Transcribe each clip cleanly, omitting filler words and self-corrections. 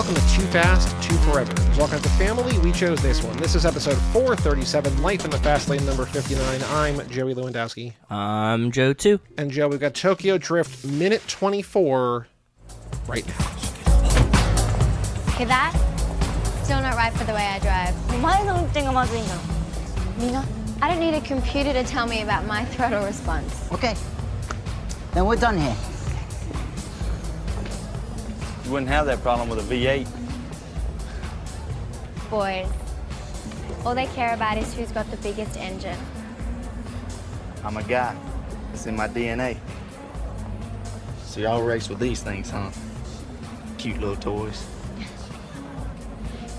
welcome to Too Fast, Too Forever. There's all kinds of family. We chose this one. This is episode 437, Life in the Fast Lane, number 59. I'm Joey Lewandowski. I'm Joe, too. And Joe, we've got Tokyo Drift, minute 24, right now. Okay, that? Still not right for the way I drive. I don't need a computer to tell me about my throttle response. Okay, then we're done here. You wouldn't have that problem with a V8. Boys, all they care about is who's got the biggest engine. I'm a guy. It's in my DNA. So y'all race with these things, huh? Cute little toys.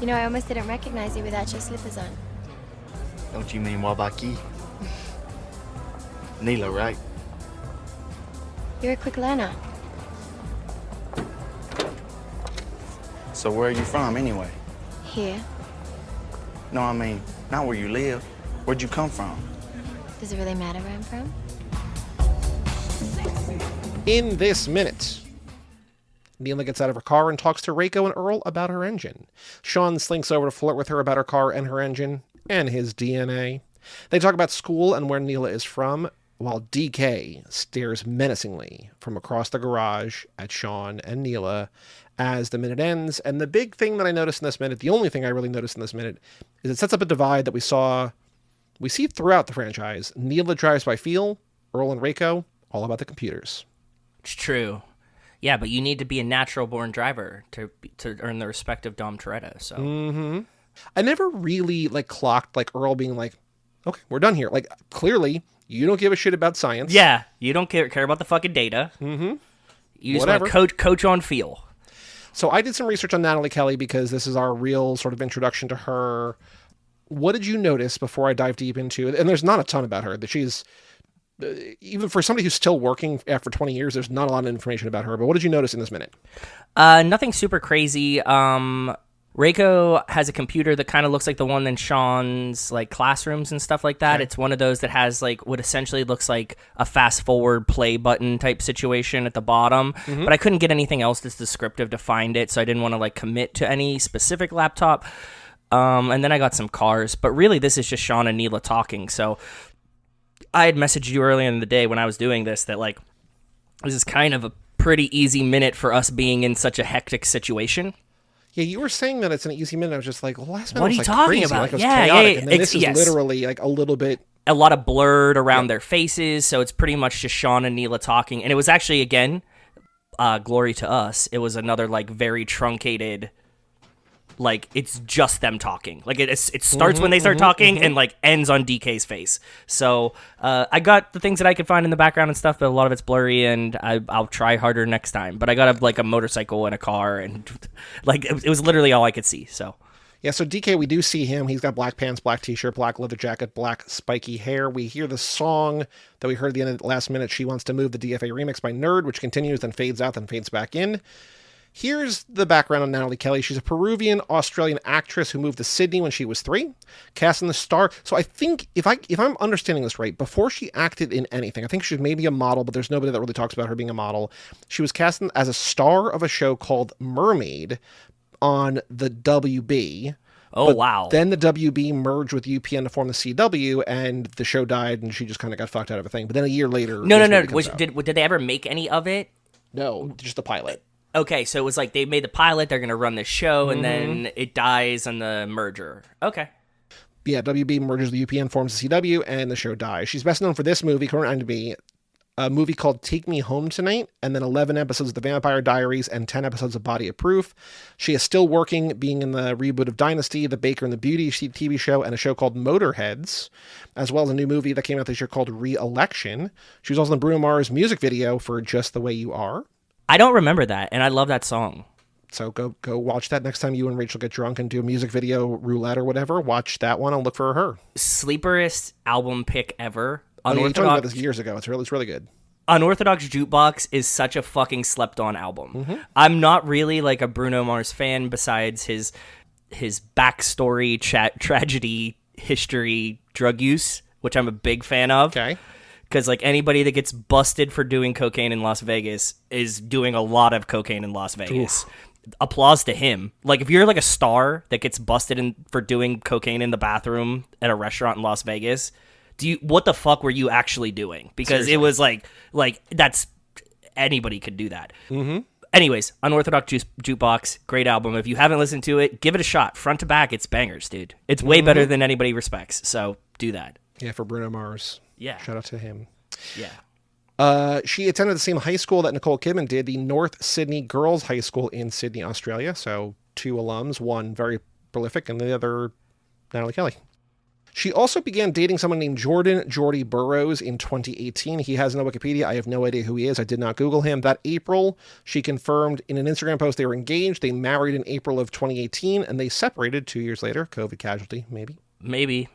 You know, I almost didn't recognize you without your slippers on. Don't you mean Wabaki? Neela, right? You're a quick learner. So where are you from, anyway? Here. No, I mean, not where you live. Where'd you come from? Does it really matter where I'm from? In this minute, Neela gets out of her car and talks to Reiko and Earl about her engine. Sean slinks over to flirt with her about her car and her engine and his DNA. They talk about school and where Neela is from, while DK stares menacingly from across the garage at Sean and Neela as the minute ends. And the big thing that I noticed in this minute, the only thing I really noticed in this minute, is it sets up a divide that we see throughout the franchise. Neela drives by feel, Earl and Reiko, all about the computers. It's true. Yeah, but you need to be a natural-born driver to earn the respect of Dom Toretto, so... I never really, clocked, Earl being like, okay, we're done here. Clearly, you don't give a shit about science. Yeah, you don't care about the fucking data. Mm-hmm. You just want to coach on feel. So I did some research on Nathalie Kelley because this is our real sort of introduction to her. What did you notice before I dive deep into it? And there's not a ton about her. That she's, even for somebody who's still working after 20 years, there's not a lot of information about her. But what did you notice in this minute? Nothing super crazy. Reiko has a computer that kind of looks like the one in Sean's classrooms and stuff like that. Okay. It's one of those that has what essentially looks like a fast forward play button type situation at the bottom. Mm-hmm. But I couldn't get anything else that's descriptive to find it, so I didn't want to commit to any specific laptop. And then I got some cars, but really this is just Sean and Neela talking. So I had messaged you earlier in the day when I was doing this that this is kind of a pretty easy minute for us being in such a hectic situation. Yeah, you were saying that it's an easy minute. I was just like, well, last minute what was are you talking crazy. about? It was yeah, chaotic. Yeah. And then this is literally a little bit... A lot of blurred around their faces, so it's pretty much just Sean and Neela talking. And it was actually, again, glory to us, it was another very truncated... it's just them talking. It starts when they start talking and ends on DK's face. So I got the things that I could find in the background and stuff, but a lot of it's blurry, and I'll try harder next time. But I got a motorcycle and a car, and it was literally all I could see. So yeah, so DK, we do see him. He's got black pants, black t-shirt, black leather jacket, black spiky hair. We hear the song that we heard at the end of the last minute. She Wants to Move, the DFA remix by Nerd, which continues, then fades out, then fades back in. Here's the background on Nathalie Kelley. She's a Peruvian-Australian actress who moved to Sydney when she was 3, cast in The Star. So I think, if I'm understanding this right, before she acted in anything, I think she's maybe a model, but there's nobody that really talks about her being a model. She was cast as a star of a show called Mermaid on the WB. Oh, wow. Then the WB merged with UPN to form the CW, and the show died, and she just kind of got fucked out of a thing. But then a year later... No. Did they ever make any of it? No, just the pilot. Okay, so it was they made the pilot, they're going to run this show, and then it dies on the merger. Okay. Yeah, WB merges the UPN, forms the CW, and the show dies. She's best known for this movie, current IMDb, a movie called Take Me Home Tonight, and then 11 episodes of The Vampire Diaries and 10 episodes of Body of Proof. She is still working, being in the reboot of Dynasty, The Baker and the Beauty TV show, and a show called Motorheads, as well as a new movie that came out this year called Re-Election. She was also in the Bruno Mars music video for Just the Way You Are. I don't remember that, and I love that song. So go watch that next time you and Rachel get drunk and do a music video roulette or whatever. Watch that one and look for her. Sleeperest album pick ever. You told me about this years ago. It's really good. Unorthodox Jukebox is such a fucking slept-on album. Mm-hmm. I'm not really a Bruno Mars fan besides his backstory, tragedy, history, drug use, which I'm a big fan of. Okay. Because anybody that gets busted for doing cocaine in Las Vegas is doing a lot of cocaine in Las Vegas. Oof. applause to him. Like, if you're like a star that gets busted for doing cocaine in the bathroom at a restaurant in Las Vegas, what the fuck were you actually doing? Because Seriously. It was like that's anybody could do that. Mm-hmm. Anyways, Unorthodox Jukebox, great album. If you haven't listened to it, give it a shot. Front to back, it's bangers, dude. It's way better than anybody respects. So do that. Yeah, for Bruno Mars. Yeah, shout out to him. Yeah. She attended the same high school that Nicole Kidman did, the North Sydney Girls High School in Sydney, Australia. So 2 alums, one very prolific and the other Nathalie Kelley. She also began dating someone named Jordy Burroughs in 2018. He has no Wikipedia. I have no idea who he is. I did not Google him. That April, she confirmed in an Instagram post they were engaged. They married in April of 2018, and they separated 2 years later. COVID casualty, maybe. Maybe,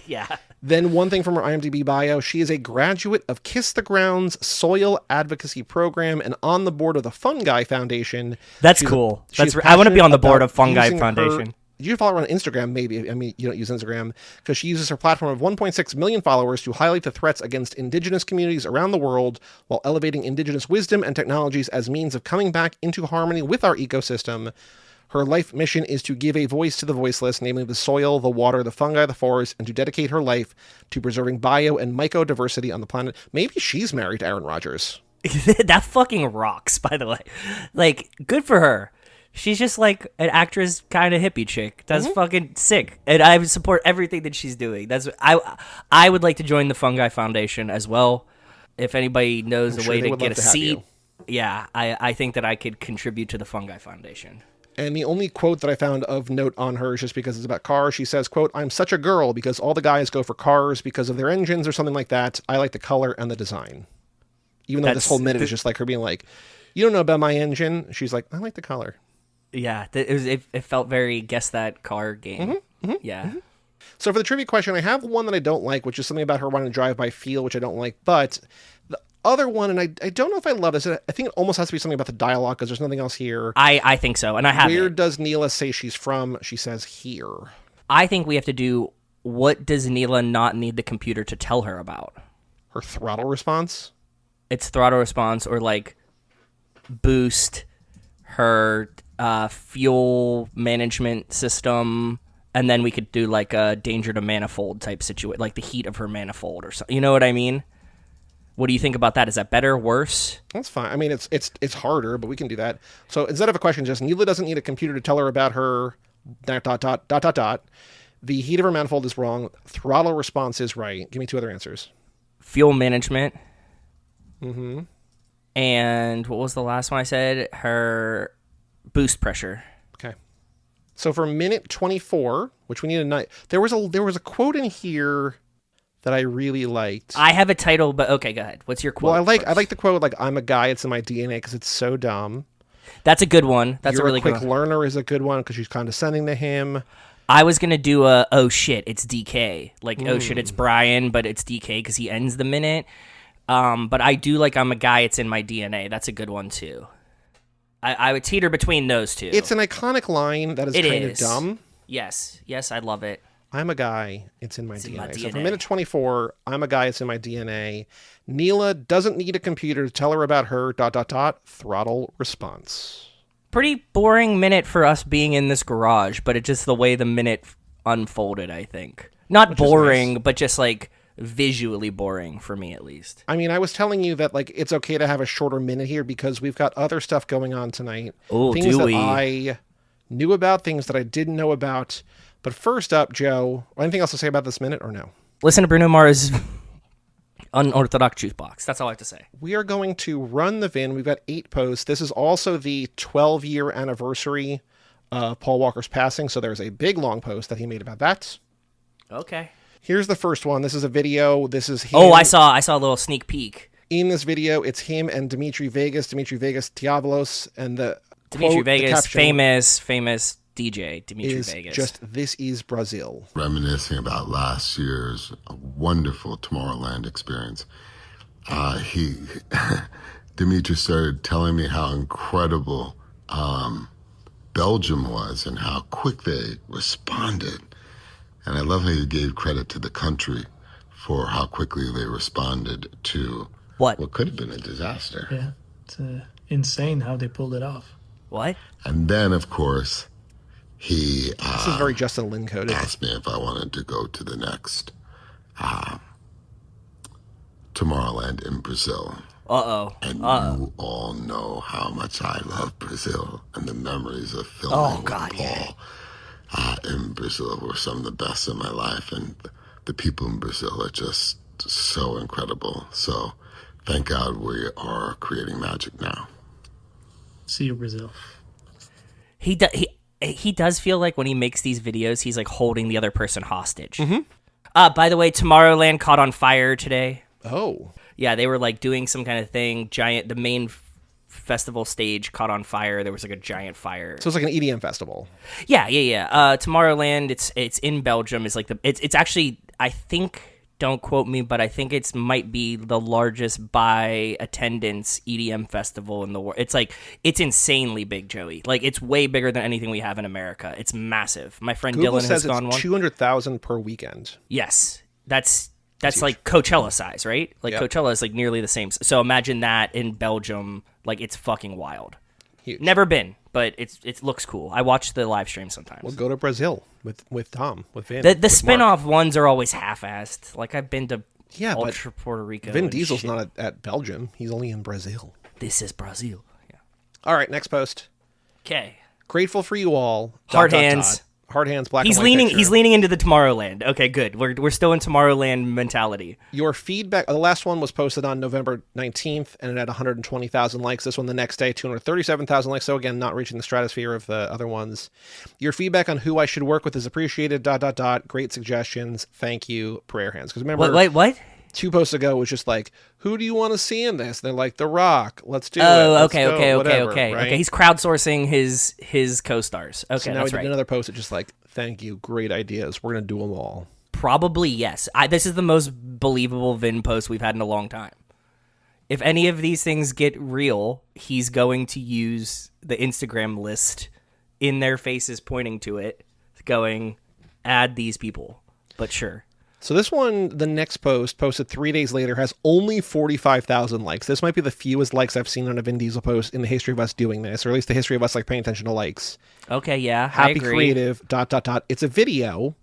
yeah. Then one thing from her IMDb bio, she is a graduate of Kiss the Ground's Soil Advocacy Program and on the board of the Fungi Foundation. That's cool. I want to be on the board of Fungi Foundation. You follow her on Instagram, maybe. I mean, you don't use Instagram, because she uses her platform of 1.6 million followers to highlight the threats against indigenous communities around the world while elevating indigenous wisdom and technologies as means of coming back into harmony with our ecosystem. Her life mission is to give a voice to the voiceless, namely the soil, the water, the fungi, the forest, and to dedicate her life to preserving bio and mycodiversity on the planet. Maybe she's married to Aaron Rodgers. That fucking rocks, by the way. Like, good for her. She's just like an actress kind of hippie chick. That's fucking sick. And I would support everything that she's doing. I would like to join the Fungi Foundation as well. If anybody knows a way to get a seat. Yeah, I think that I could contribute to the Fungi Foundation. And the only quote that I found of note on her is just because it's about cars. She says, quote, "I'm such a girl because all the guys go for cars because of their engines or something like that. I like the color and the design." Even though this whole minute is just like her being like, "You don't know about my engine." She's like, "I like the color." Yeah, it felt very guess that car game. Yeah. So for the trivia question, I have one that I don't like, which is something about her wanting to drive by feel, which I don't like. But the other one, and I don't know if I love this. I think it almost has to be something about the dialogue because there's nothing else here. I think so, and I have Where does Neela say she's from? She says here. I think we have to do, what does Neela not need the computer to tell her about? Her throttle response? It's throttle response, or like boost, her fuel management system, and then we could do like a danger to manifold type situation, like the heat of her manifold or something. You know what I mean? What do you think about that? Is that better, worse? That's fine. I mean, it's harder, but we can do that. So instead of a question, just Neela doesn't need a computer to tell her about her ... The heat of her manifold is wrong. Throttle response is right. Give me 2 other answers. Fuel management. Mm-hmm. And what was the last one I said? Her boost pressure. Okay. So for minute 24, which we need a night, there was a quote in here that I really liked. I have a title, but okay, go ahead. What's your quote? Well, I like the quote, like, "I'm a guy, it's in my DNA," because it's so dumb. That's a good one. That's You're a really good one. Quick learner is a good one because she's condescending to him. I was going to do oh shit, it's DK. Like, oh shit, it's Brian, but it's DK because he ends the minute. But I do like "I'm a guy, it's in my DNA." That's a good one too. I would teeter between those two. It's an iconic line that is kind of dumb. Yes, I love it. "I'm a guy, it's in my DNA. So for minute 24, "I'm a guy, it's in my DNA." Neela doesn't need a computer to tell her about her ... Throttle response. Pretty boring minute for us being in this garage, but it's just the way the minute unfolded, I think. Not boring, but just like visually boring for me, at least. I mean, I was telling you that like it's okay to have a shorter minute here because we've got other stuff going on tonight. Oh, things do that we? I knew about, things that I didn't know about. But first up, Joe, anything else to say about this minute or no? Listen to Bruno Mars' Unorthodox Jukebox. That's all I have to say. We are going to run the VIN. We've got 8 posts. This is also the 12-year anniversary of Paul Walker's passing, so there's a big, long post that he made about that. Okay. Here's the first one. This is a video. This is him. Oh, I saw a little sneak peek. In this video, it's him and Dimitri Vegas Tiavalos, and the Dimitri quote, Vegas, the caption famous DJ, Dimitri is Vegas. Just "This is Brazil." Reminiscing about last year's wonderful Tomorrowland experience. Dimitri started telling me how incredible Belgium was and how quick they responded. And I love how you gave credit to the country for how quickly they responded to what could have been a disaster. Yeah, it's insane how they pulled it off. What? And then, of course, he This is very Justin Lin coded. asked me if I wanted to go to the next Tomorrowland in Brazil. And you all know how much I love Brazil, and the memories of filming with Paul in Brazil were some of the best in my life, and the people in Brazil are just so incredible. So thank God we are creating magic now. See you, Brazil. He does feel like when he makes these videos, he's like holding the other person hostage. Mm-hmm. By the way, Tomorrowland caught on fire today. Oh. Yeah, they were like doing some kind of thing. The main festival stage caught on fire. There was like a giant fire. So it's like an EDM festival. Yeah. Tomorrowland, it's in Belgium. It's actually, I think, don't quote me, but I think it might be the largest by attendance EDM festival in the world. It's insanely big, Joey. Like, it's way bigger than anything we have in America. It's massive. My friend Google Dylan says has gone it's one. 200,000 per weekend. Yes, that's like Coachella size, right? Like Coachella is like nearly the same. So imagine that in Belgium. Like, it's fucking wild. Huge. Never been, but it looks cool. I watch the live stream sometimes. We'll go to Brazil with Tom, with Vin. The spin-off ones are always half-assed. Like, I've been to Ultra Puerto Rico. Vin Diesel's not at Belgium. He's only in Brazil. This is Brazil. Yeah. All right, next post. Okay. Grateful for you all. Hard hands. Hard hands. Black. He's and white leaning. picture. He's leaning into the Tomorrowland. Okay, good. We're still in Tomorrowland mentality. Your feedback. The last one was posted on November 19th, and it had 120,000 likes. This one the next day, 237,000 likes. So again, not reaching the stratosphere of the other ones. Your feedback on who I should work with is appreciated. ... Great suggestions. Thank you. Prayer hands. Because remember, What? 2 posts ago was just like, who do you want to see in this? They're like, The Rock. Let's do it. Oh, Let's okay, go, okay. right? Okay, he's crowdsourcing his co-stars. Okay, So now that's we did right. another post that just like, thank you, great ideas. We're gonna do them all. Probably yes. This is the most believable Vin post we've had in a long time. If any of these things get real, he's going to use the Instagram list in their faces pointing to it, going, add these people. But sure. So this one, the next post, posted 3 days later, has only 45,000 likes. This might be the fewest likes I've seen on a Vin Diesel post in the history of us doing this, or at least the history of us like paying attention to likes. Okay, yeah, I Happy agree. creative, ... It's a video,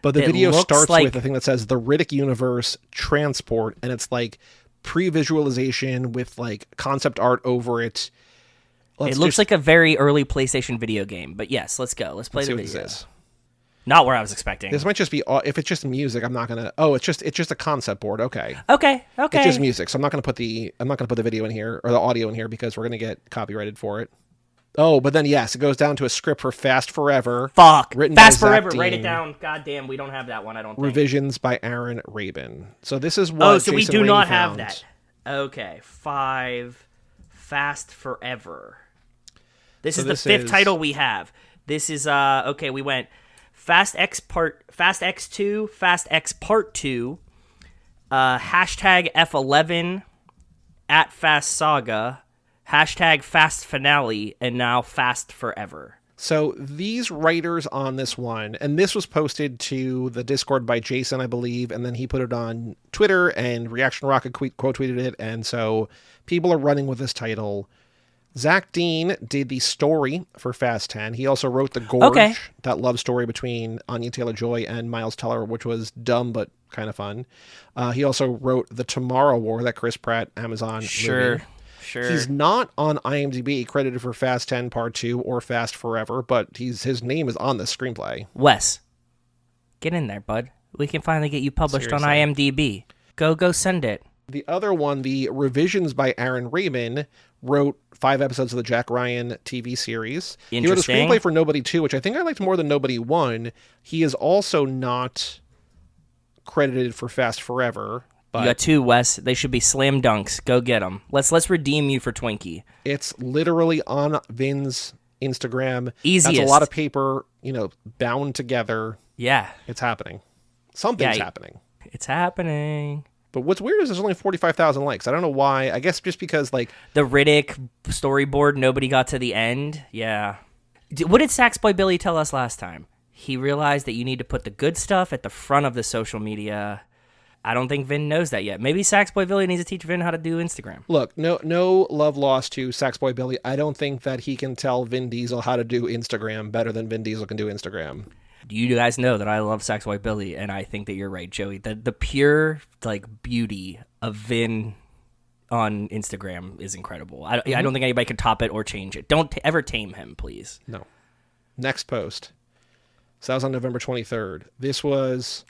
but the It video looks starts like- with a thing that says the Riddick universe transport, and it's like pre-visualization with like concept art over it. It looks like a very early PlayStation video game, but yes, let's go. Let's play see the what video. this is. Not where I was expecting. This might just be, if it's just music, I'm not gonna. Oh, it's just a concept board. Okay. Okay. It's just music, so I'm not gonna put the video in here or the audio in here because we're gonna get copyrighted for it. Oh, but then yes, it goes down to a script for Fast Forever. Fuck. Written Fast by Zach Forever. Write it Dean. down. God damn, we don't have that one. I don't think. Revisions by Aaron Rabin. So this is what. Oh, so we Jason do Rainey not have found. that. Okay. 5. Fast Forever. This is the fifth title we have. This is okay. We went Fast X 2, Fast X Part 2, hashtag F11, at Fast Saga, hashtag Fast Finale, and now Fast Forever. So these writers on this one, and this was posted to the Discord by Jason, I believe, and then he put it on Twitter, and Reaction Rocket quote tweeted it, and so people are running with this title. Zach Dean did the story for Fast 10. He also wrote The Gorge, that love story between Anya Taylor-Joy and Miles Teller, which was dumb but kind of fun. He also wrote The Tomorrow War, that Chris Pratt Amazon movie. Sure. He's not on IMDb credited for Fast 10 Part 2 or Fast Forever, but his name is on the screenplay. Wes, get in there, bud. We can finally get you published on Seriously. IMDb. Go send it. The other one, the Revisions by Aaron Rabin, wrote 5 episodes of the Jack Ryan TV series. He wrote a Interesting. screenplay for Nobody 2, which I think I liked more than Nobody 1. He is also not credited for Fast Forever. But You got 2, Wes. They should be slam dunks. Go get them. Let's redeem you for Twinkie. it's literally on Vin's Instagram. Easiest. That's a lot of paper, bound together. Yeah, It's happening. Something's Yeah. happening. it's happening. But what's weird is there's only 45,000 likes. I don't know why. I guess just because, The Riddick storyboard, nobody got to the end. Yeah. What did Saxboy Billy tell us last time? He realized that you need to put the good stuff at the front of the social media I don't think Vin knows that yet. Maybe Saxboy Billy needs to teach Vin how to do Instagram. Look, no love lost to Saxboy Billy. I don't think that he can tell Vin Diesel how to do Instagram better than Vin Diesel can do Instagram. You guys know that I love Saxboy Billy, and I think that you're right, Joey. The pure like beauty of Vin on Instagram is incredible. I don't think anybody can top it or change it. Don't ever tame him, please. No. Next post. So that was on November 23rd. This was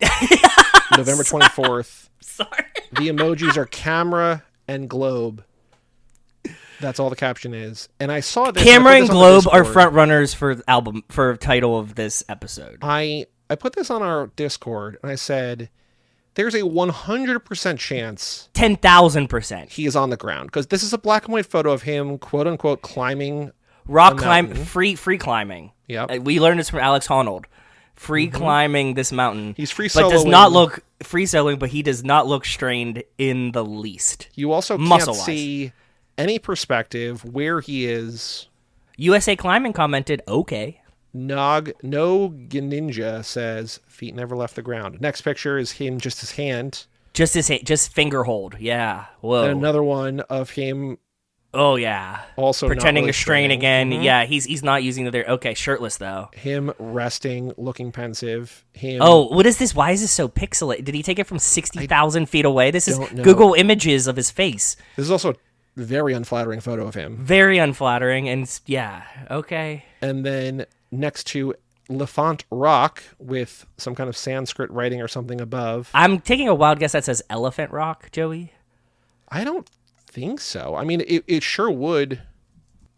November 24th. Sorry. The emojis are camera and globe. That's all the caption is. And I saw this. Camera and globe are front runners for title of this episode. I put this on our Discord and I said, there's a 100% chance 10,000% he is on the ground, because this is a black and white photo of him, quote unquote, climbing rock climb, free climbing. Yeah, we learned this from Alex Honnold. Free climbing this mountain. He's free but soloing. does not look free soloing, but he does not look strained in the least. You also can't see any perspective where he is. USA Climbing commented, okay. No Ninja says feet never left the ground. Next picture is him, just his hand. Just finger hold. Yeah. Whoa. And another one of him. Oh yeah. Also pretending really to strain again. Mm-hmm. Yeah, he's not using the okay, shirtless though. Him resting, looking pensive. Him. Oh, what is this? Why is this so pixelated? Did he take it from 60,000 feet away? This is know. Google Images of his face. This is also a very unflattering photo of him. Very unflattering, and yeah, okay. And then next to Lefant Rock with some kind of Sanskrit writing or something above. I'm taking a wild guess that says Elephant Rock, Joey. I don't think so. I mean, it sure would.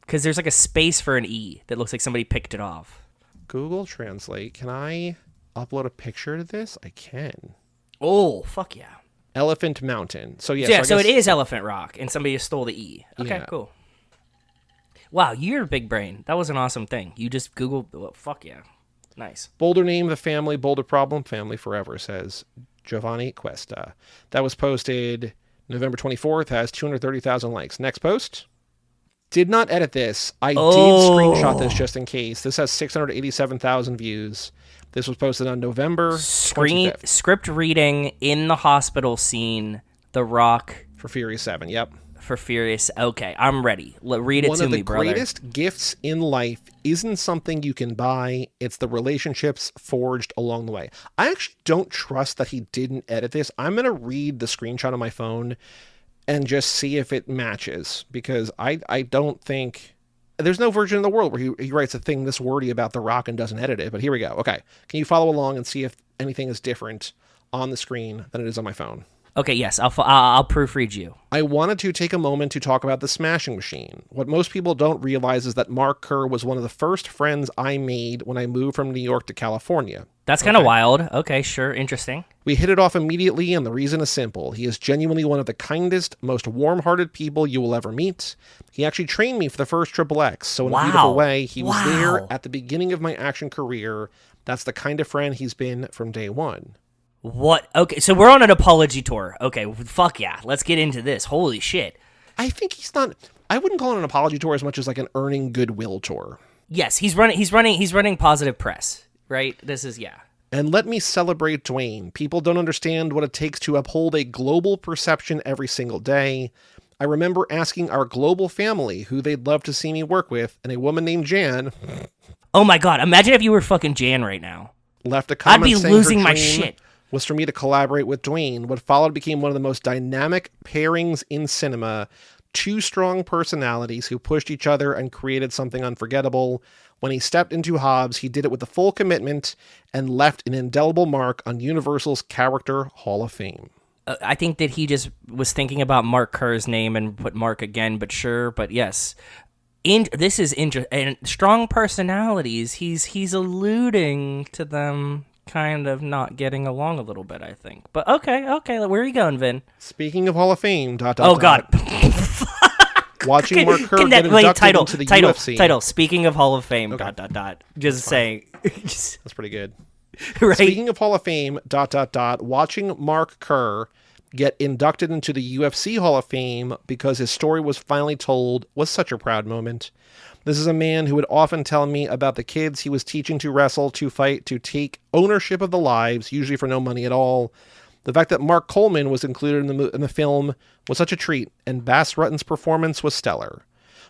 Because there's like a space for an E that looks like somebody picked it off. Google Translate. Can I upload a picture to this? I can. Oh, fuck yeah. Elephant Mountain. So yes, yeah, so it is Elephant Rock, and somebody just stole the E. Okay, Yeah. cool. Wow, you're a big brain. That was an awesome thing. You just Googled, well, fuck yeah. Nice. Boulder name, the family, Boulder problem, family forever, says Giovanni Cuesta. That was posted November 24th, has 230,000 likes. Next post. Did not edit this. I did screenshot this just in case. This has 687,000 views. This was posted on November 25th. Script reading in the hospital scene, The Rock. For Furious 7, yep. For Furious. Okay, I'm ready. Read it to me, brother. One of the greatest gifts in life isn't something you can buy. It's the relationships forged along the way. I actually don't trust that he didn't edit this. I'm going to read the screenshot on my phone and just see if it matches, because I don't think... There's no version in the world where he writes a thing this wordy about The Rock and doesn't edit it, but here we go. Okay, can you follow along and see if anything is different on the screen than it is on my phone? Okay, yes, I'll proofread you. I wanted to take a moment to talk about the Smashing Machine. What most people don't realize is that Mark Kerr was one of the first friends I made when I moved from New York to California. That's kind of wild. Okay, sure, interesting. We hit it off immediately, and the reason is simple. He is genuinely one of the kindest, most warm-hearted people you will ever meet. He actually trained me for the first Triple X, so in a beautiful way, he was there at the beginning of my action career. That's the kind of friend he's been from day one. What? Okay, so we're on an apology tour. Okay, fuck yeah. Let's get into this. Holy shit. I think he's not... I wouldn't call it an apology tour as much as like an earning goodwill tour. Yes, he's running positive press, right? This is, yeah. And let me celebrate Dwayne. People don't understand what it takes to uphold a global perception every single day. I remember asking our global family who they'd love to see me work with, and a woman named Jan... Oh my god, imagine if you were fucking Jan right now. Left a comment I'd be saying losing her my dream shit. Was for me to collaborate with Dwayne. What followed became one of the most dynamic pairings in cinema. Two strong personalities who pushed each other and created something unforgettable. When he stepped into Hobbs, he did it with the full commitment and left an indelible mark on Universal's Character Hall of Fame. I think that he just was thinking about Mark Kerr's name and put Mark again, but sure, but yes. This is interesting. And strong personalities, he's alluding to them kind of not getting along a little bit, I think. But okay, where are you going, Vin? Speaking of Hall of Fame, God. Watching Mark Kerr get inducted into the UFC. Title, speaking of Hall of Fame, ... Just saying. That's pretty good. Right? Speaking of Hall of Fame, ... Watching Mark Kerr get inducted into the UFC Hall of Fame because his story was finally told was such a proud moment. This is a man who would often tell me about the kids he was teaching to wrestle, to fight, to take ownership of the lives, usually for no money at all. The fact that Mark Coleman was included in the film was such a treat, and Bass Rutton's performance was stellar.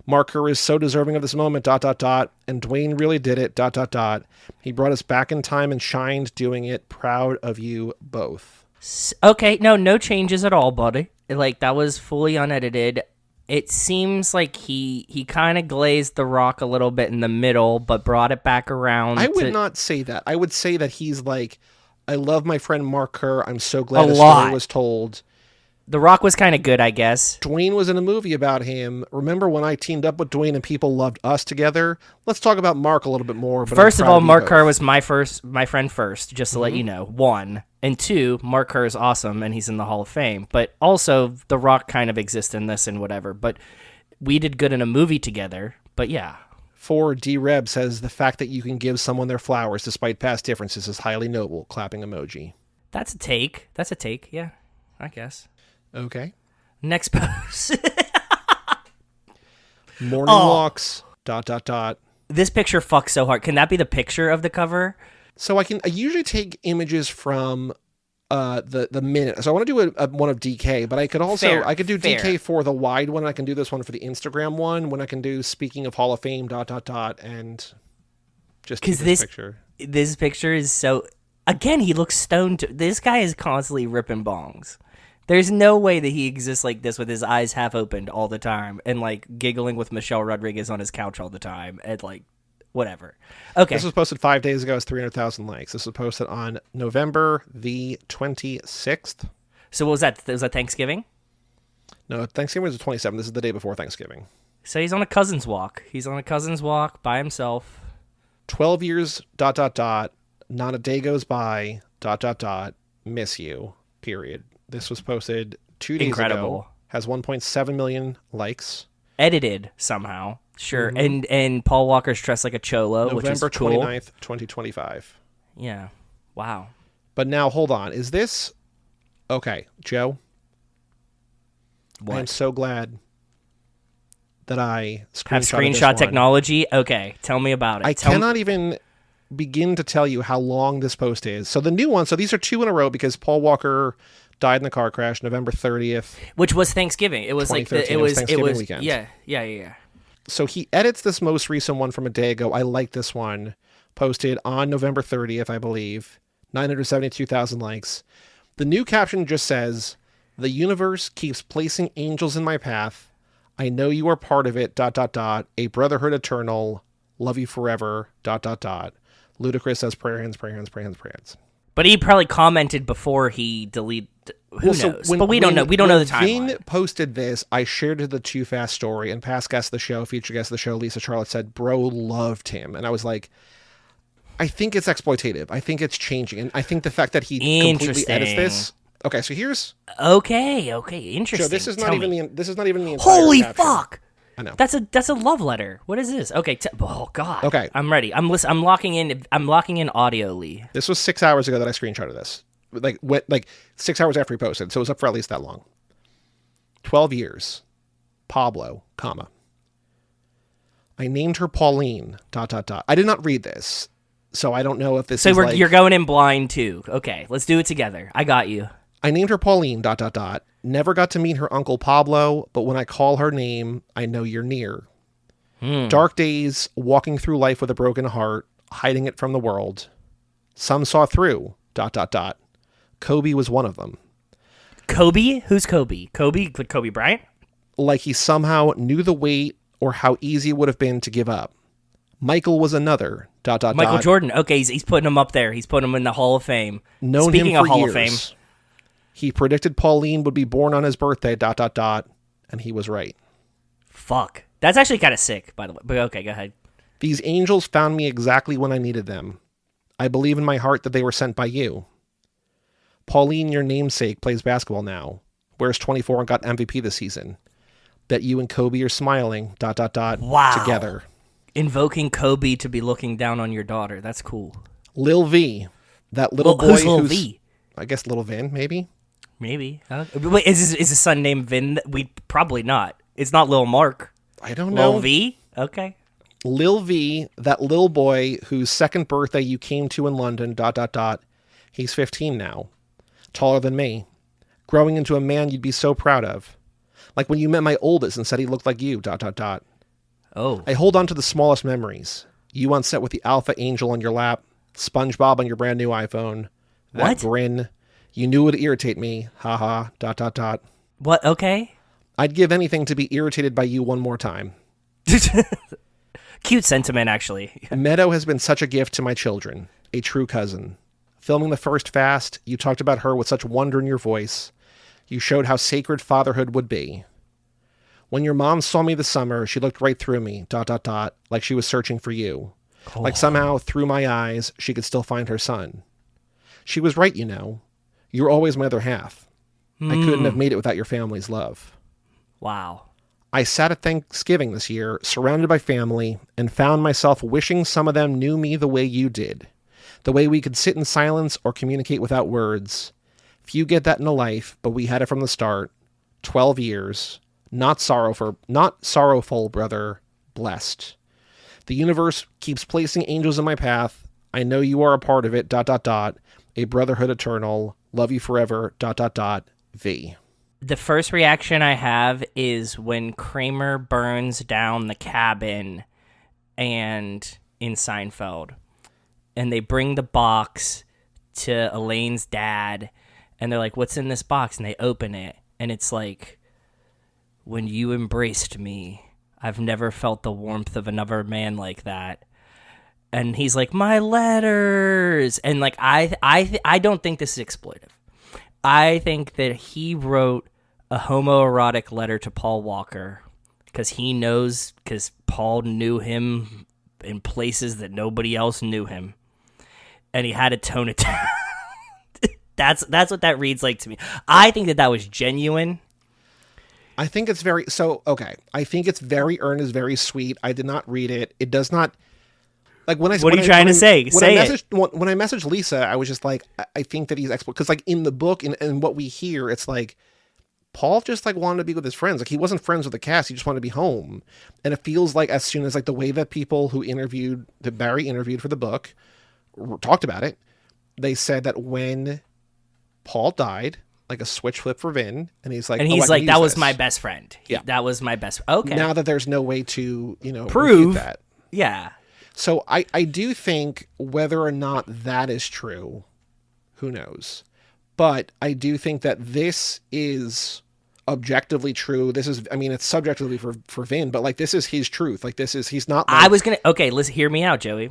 Mark Kerr is so deserving of this moment, ... and Dwayne really did it, ... He brought us back in time and shined doing it. Proud of you both. Okay, no changes at all, buddy. Like, that was fully unedited. It seems like he kind of glazed The Rock a little bit in the middle, but brought it back around. I would not say that. I would say that he's like, I love my friend Mark Kerr. I'm so glad the story was told. The Rock was kind of good, I guess. Dwayne was in a movie about him. Remember when I teamed up with Dwayne and people loved us together? Let's talk about Mark a little bit more. But first of all, Mark Kerr was my friend first, just to let you know. 1. And 2, Mark Kerr is awesome, and he's in the Hall of Fame. But also, The Rock kind of exists in this and whatever. But we did good in a movie together. But yeah. 4, D-Reb says, the fact that you can give someone their flowers despite past differences is highly noble. Clapping emoji. That's a take. Yeah, I guess. Okay. Next post. Morning walks, ... This picture fucks so hard. Can that be the picture of the cover? So I usually take images from the minute. So I want to do a one of DK, but I could also I could do DK for the wide one. I can do this one for the Instagram one. When I can do speaking of Hall of Fame ... and just because this picture is so. Again, he looks stoned. This guy is constantly ripping bongs. There's no way that he exists like this with his eyes half opened all the time and like giggling with Michelle Rodriguez on his couch all the time and like whatever. Okay. This was posted 5 days ago. It's 300,000 likes. This was posted on November the 26th. So what was that? Was that Thanksgiving? No, Thanksgiving was the 27th. This is the day before Thanksgiving. So he's on a cousin's walk. He's on a cousin's walk by himself. 12 years ... Not a day goes by ... Miss you. Period. This was posted 2 days ago. Has 1.7 million likes. Edited somehow. Sure. And Paul Walker's dressed like a cholo, which is cool. November 29th, 2025. Yeah. Wow. But now, hold on. Is this... Okay, Joe. What? I'm so glad that I have screenshot technology. Okay, tell me about it. I cannot even begin to tell you how long this post is. So the new one, so these are 2 in a row because Paul Walker died in a car crash November 30th, which was Thanksgiving. It was like it was Thanksgiving weekend. Yeah. So he edits this most recent one from a day ago. I like this one, posted on November 30th, I believe. 972,000 likes. The new caption just says, "The universe keeps placing angels in my path. I know you are part of it. ... A brotherhood eternal. Love you forever. ... Ludacris says prayer hands, prayer hands, prayer hands, prayer hands." But he probably commented before he deleted. Who knows? But we don't know. We don't know the timeline. Vin posted this. I shared it the Too Fast story, and past guest of the show, featured guest of the show, Lisa Charlotte said, "Bro loved him," and I was like, I think it's exploitative. I think it's changing, and I think the fact that he completely edits this. Okay, so here's okay, interesting. So this is not even the entire Holy caption. fuck! I know. That's a love letter. What is this? Okay. Oh God. Okay. I'm ready. I'm locking in. I'm locking in audioly. This was 6 hours ago that I screenshotted this. Like 6 hours after he posted, so it was up for at least that long. 12 years. Pablo, comma. I named her Pauline. ... I did not read this, so I don't know if this. So you're going in blind too. Okay, let's do it together. I got you. I named her Pauline. ... Never got to meet her uncle Pablo, but when I call her name, I know you're near. Dark days, walking through life with a broken heart, hiding it from the world. Some saw through ... Kobe was one of them. Kobe? Who's Kobe? Kobe Bryant? Like he somehow knew the weight or how easy it would have been to give up. Michael was another ... Michael Jordan. Okay, he's putting him up there. He's putting him in the Hall of Fame. Speaking of Hall years. of Fame. He predicted Pauline would be born on his birthday ... And he was right. Fuck. That's actually kind of sick, by the way. But okay, go ahead. These angels found me exactly when I needed them. I believe in my heart that they were sent by you. Pauline, your namesake, plays basketball now. Wears 24 and got MVP this season. Bet you and Kobe are smiling ... Wow. Together. Invoking Kobe to be looking down on your daughter. That's cool. Lil V. That little boy who's Lil V? I guess Little Vin, maybe? Maybe. Wait, is his son named Vin? We probably not. It's not Lil Mark. I don't know. Lil V? Okay. Lil V, that little boy whose second birthday you came to in London... He's 15 now. taller than me, growing into a man you'd be so proud of. Like when you met my oldest and said he looked like you, ... Oh. I hold on to the smallest memories. You on set with the alpha angel on your lap, SpongeBob on your brand new iPhone. That What? grin. You knew it would irritate me. Haha, ... What? Okay. I'd give anything to be irritated by you one more time. Cute sentiment, actually. Meadow has been such a gift to my children. A true cousin. Filming the first fast, you talked about her with such wonder in your voice. You showed how sacred fatherhood would be. When your mom saw me this summer, she looked right through me, ... like she was searching for you. Oh. Like somehow, through my eyes, she could still find her son. She was right, you know. You were always my other half. I couldn't have made it without your family's love. Wow. I sat at Thanksgiving this year, surrounded by family, and found myself wishing some of them knew me the way you did. The way we could sit in silence or communicate without words. Few get that in a life, but we had it from the start. 12 years. Not sorrowful, brother. Blessed. The universe keeps placing angels in my path. I know you are a part of it, ... A brotherhood eternal. Love you forever, ... V. The first reaction I have is when Kramer burns down the cabin and in Seinfeld, and they bring the box to Elaine's dad, and they're like, what's in this box? And they open it, and it's like, when you embraced me, I've never felt the warmth of another man like that. And he's like, my letters. And like, I don't think this is exploitive. I think that he wrote a homoerotic letter to Paul Walker because Paul knew him in places that nobody else knew him. And he had to tone it down. That's what that reads like to me. I think that was genuine. I think it's I think it's very earnest, very sweet. I did not read it. It does not. Like when I What are you trying to say? Say it. When I messaged Lisa, I was just like, I think that he's because like in the book and what we hear, it's like Paul just like wanted to be with his friends. Like he wasn't friends with the cast. He just wanted to be home. And it feels like as soon as like the way that people that Barry interviewed for the book talked about it, they said that when Paul died, like a switch flip for Vin, and he's like, that was my best friend. Yeah, that was my best. Okay. Now that there's no way to prove that. Yeah. So I do think whether or not that is true, who knows? But I do think that this is objectively true. This is, it's subjectively for Vin, but like this is his truth. Like he's not. Like, listen, hear me out, Joey.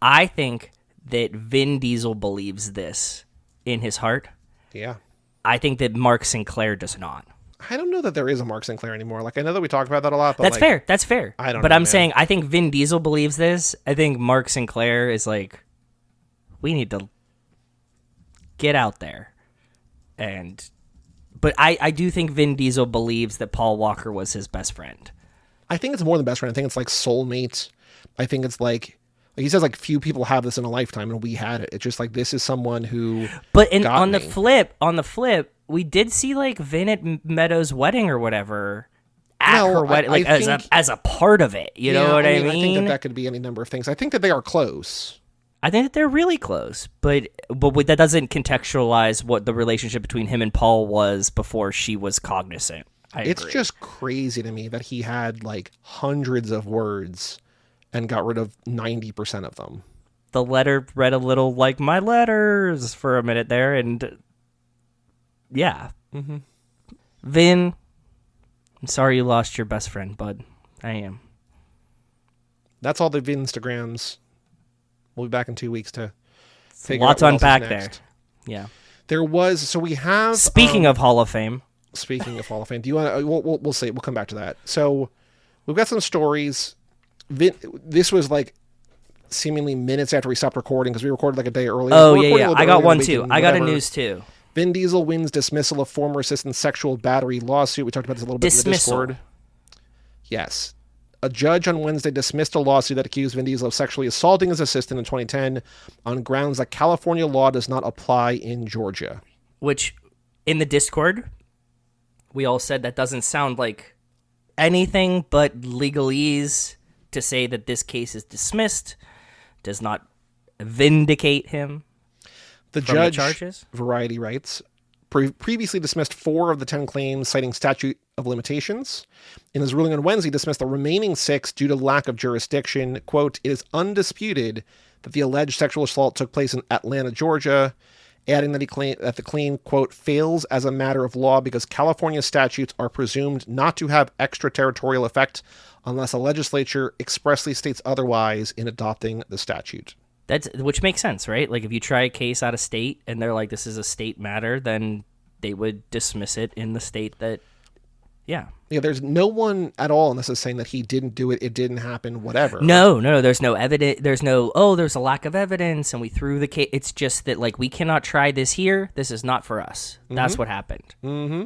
I think that Vin Diesel believes this in his heart. Yeah. I think that Mark Sinclair does not. I don't know that there is a Mark Sinclair anymore. Like I know that we talk about that a lot, but that's fair. That's fair. I don't know. But I'm man. saying I think Vin Diesel believes this. I think Mark Sinclair is like, we need to get out there. But I do think Vin Diesel believes that Paul Walker was his best friend. I think it's more than best friend. I think it's like soulmate. I think it's like he says, like few people have this in a lifetime, and we had it. It's just like this is someone who. But on the flip, we did see like Vin at Meadows' wedding or whatever at her wedding, like as a part of it. You know what I mean? I think that could be any number of things. I think that they are close. I think that they're really close, but that doesn't contextualize what the relationship between him and Paul was before she was cognizant. It's just crazy to me that he had like hundreds of words and got rid of 90% of them. The letter read a little like my letters for a minute there, and yeah. Mm-hmm. Vin, I'm sorry you lost your best friend, bud. I am. That's all the Vinstagrams. We'll be back in 2 weeks to figure lots out what unpack else is next. There. Yeah. There was, so we have. Speaking of Hall of Fame. Speaking of Hall of Fame, do you want to? We'll see. We'll come back to that. So we've got some stories. This was like seemingly minutes after we stopped recording because we recorded like a day earlier. Oh yeah. I got one too. I got a news too. Vin Diesel wins dismissal of former assistant's sexual battery lawsuit. We talked about this a little bit in the Discord. Yes. A judge on Wednesday dismissed a lawsuit that accused Vin Diesel of sexually assaulting his assistant in 2010 on grounds that California law does not apply in Georgia. Which, in the Discord, we all said that doesn't sound like anything but legalese to say that this case is dismissed, does not vindicate him. The from judge, the charges? Variety writes, previously dismissed 4 of the 10 claims, citing statute of limitations. In his ruling on Wednesday, dismissed the remaining 6 due to lack of jurisdiction. Quote, it is undisputed that the alleged sexual assault took place in Atlanta, Georgia, adding that the claim, quote, fails as a matter of law because California statutes are presumed not to have extraterritorial effect unless a legislature expressly states otherwise in adopting the statute. Which makes sense, right? Like if you try a case out of state and they're like, this is a state matter, then they would dismiss it in the state that, yeah. Yeah, there's no one at all, and this is saying that he didn't do it, it didn't happen, whatever. No, there's no evidence. There's no, there's a lack of evidence and we threw the case. It's just that, like, we cannot try this here. This is not for us. That's what happened. Mm-hmm.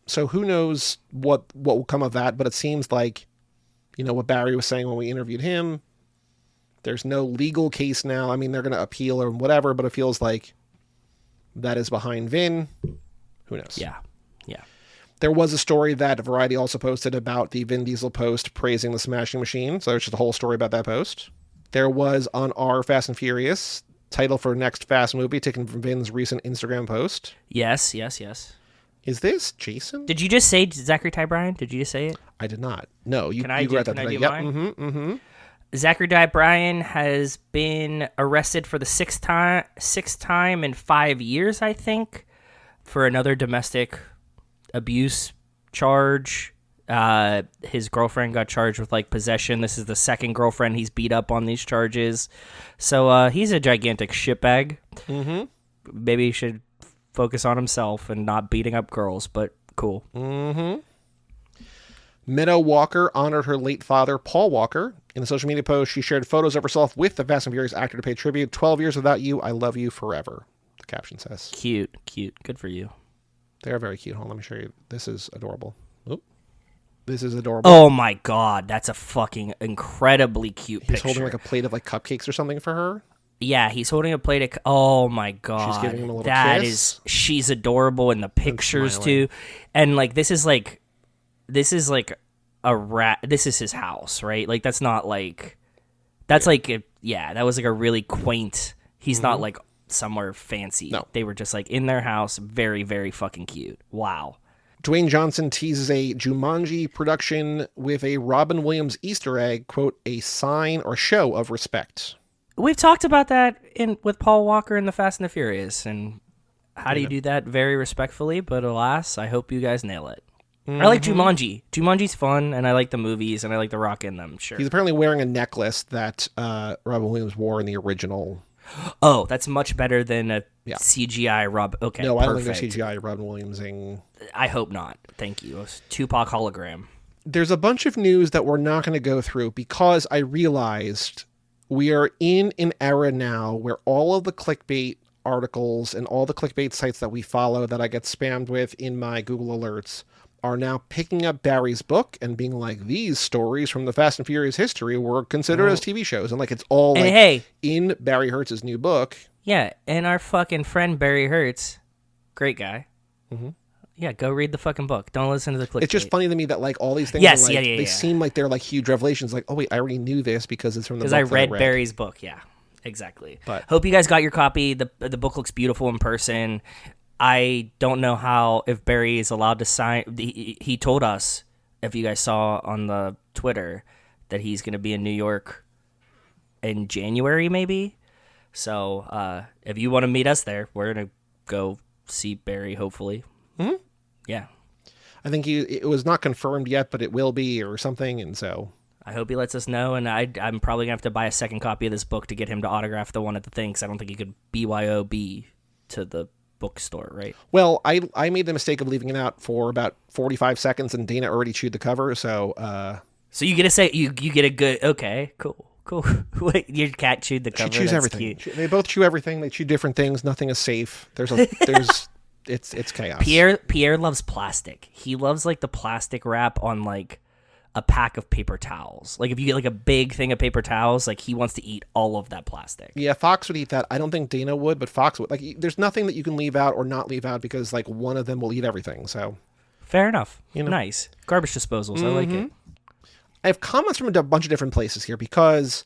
So who knows what will come of that, but it seems like, what Barry was saying when we interviewed him, there's no legal case now. I mean, they're going to appeal or whatever, but it feels like that is behind Vin. Who knows? Yeah. There was a story that Variety also posted about the Vin Diesel post praising the Smashing Machine. So there's just a whole story about that post. There was on our Fast and Furious title for next Fast movie taken from Vin's recent Instagram post. Yes. Is this Jason? Did you just say Zachary Ty Bryan? Did you just say it? I did not. No, you Can I read that do today. mine? Mm-hmm. Zachary Ty Bryan has been arrested for the sixth time in 5 years, I think, for another domestic abuse charge. His girlfriend got charged with possession. This is the second girlfriend he's beat up on these charges. So he's a gigantic shitbag. Mm-hmm. Maybe he should focus on himself and not beating up girls, but cool. Mm-hmm. Meadow Walker honored her late father, Paul Walker. In a social media post, she shared photos of herself with the Fast and Furious actor to pay tribute. 12 years without you, I love you forever, the caption says. Cute. Good for you. They're very cute. Hold on, let me show you. This is adorable. Oop. This is adorable. Oh my god, that's a fucking incredibly cute picture. He's holding a plate of cupcakes or something for her. Yeah, he's holding a plate of... Oh my god. She's giving him a little kiss. She's adorable in the pictures too. And this is a rat. This is his house, right? That's not that's that was a really quaint. He's not somewhere fancy. No. They were just in their house. Very, very fucking cute. Wow. Dwayne Johnson teases a Jumanji production with a Robin Williams Easter egg, quote, a sign or show of respect. We've talked about that with Paul Walker in the Fast and the Furious, and how do you do that very respectfully? But alas, I hope you guys nail it. Mm-hmm. I like Jumanji. Jumanji's fun, and I like the movies, and I like The Rock in them, sure. He's apparently wearing a necklace that Robin Williams wore in the original. Oh, that's much better than a CGI Rob. Okay, no, perfect. I don't think there's CGI Robin Williamsing. I hope not. Thank you. Tupac hologram. There's a bunch of news that we're not going to go through because I realized we are in an era now where all of the clickbait articles and all the clickbait sites that we follow that I get spammed with in my Google alerts are now picking up Barry's book and being like, these stories from the Fast and Furious history were considered as TV shows. And it's all in Barry Hertz's new book. Yeah. And our fucking friend Barry Hertz, great guy. Mm-hmm. Yeah. Go read the fucking book. Don't listen to the clickbait. It's just funny to me that all these things are they seem like they're huge revelations. Oh wait, I already knew this because it's from the book. Because I read Barry's book. Yeah, exactly. But hope you guys got your copy. The book looks beautiful in person. I don't know if Barry is allowed to sign. He told us, if you guys saw on the Twitter, that he's going to be in New York in January, maybe. So if you want to meet us there, we're going to go see Barry, hopefully. Mm-hmm. Yeah. I think it was not confirmed yet, but it will be or something, and so... I hope he lets us know, and I'm probably going to have to buy a second copy of this book to get him to autograph the one at the thing, because I don't think he could BYOB to the bookstore, right? Well, I made the mistake of leaving it out for about 45 seconds, and Dana already chewed the cover, so... So you get to say, you get a good... Okay, cool. Wait, your cat chewed the cover? She chews everything. They both chew everything. They chew different things. Nothing is safe. It's chaos. Pierre loves plastic. He loves the plastic wrap on a pack of paper towels. If you get a big thing of paper towels, he wants to eat all of that plastic. Yeah, Fox would eat that. I don't think Dana would, but Fox would. There's nothing that you can leave out or not leave out because one of them will eat everything. So fair enough. Nice garbage disposals. Mm-hmm. I like it. I have comments from a bunch of different places here because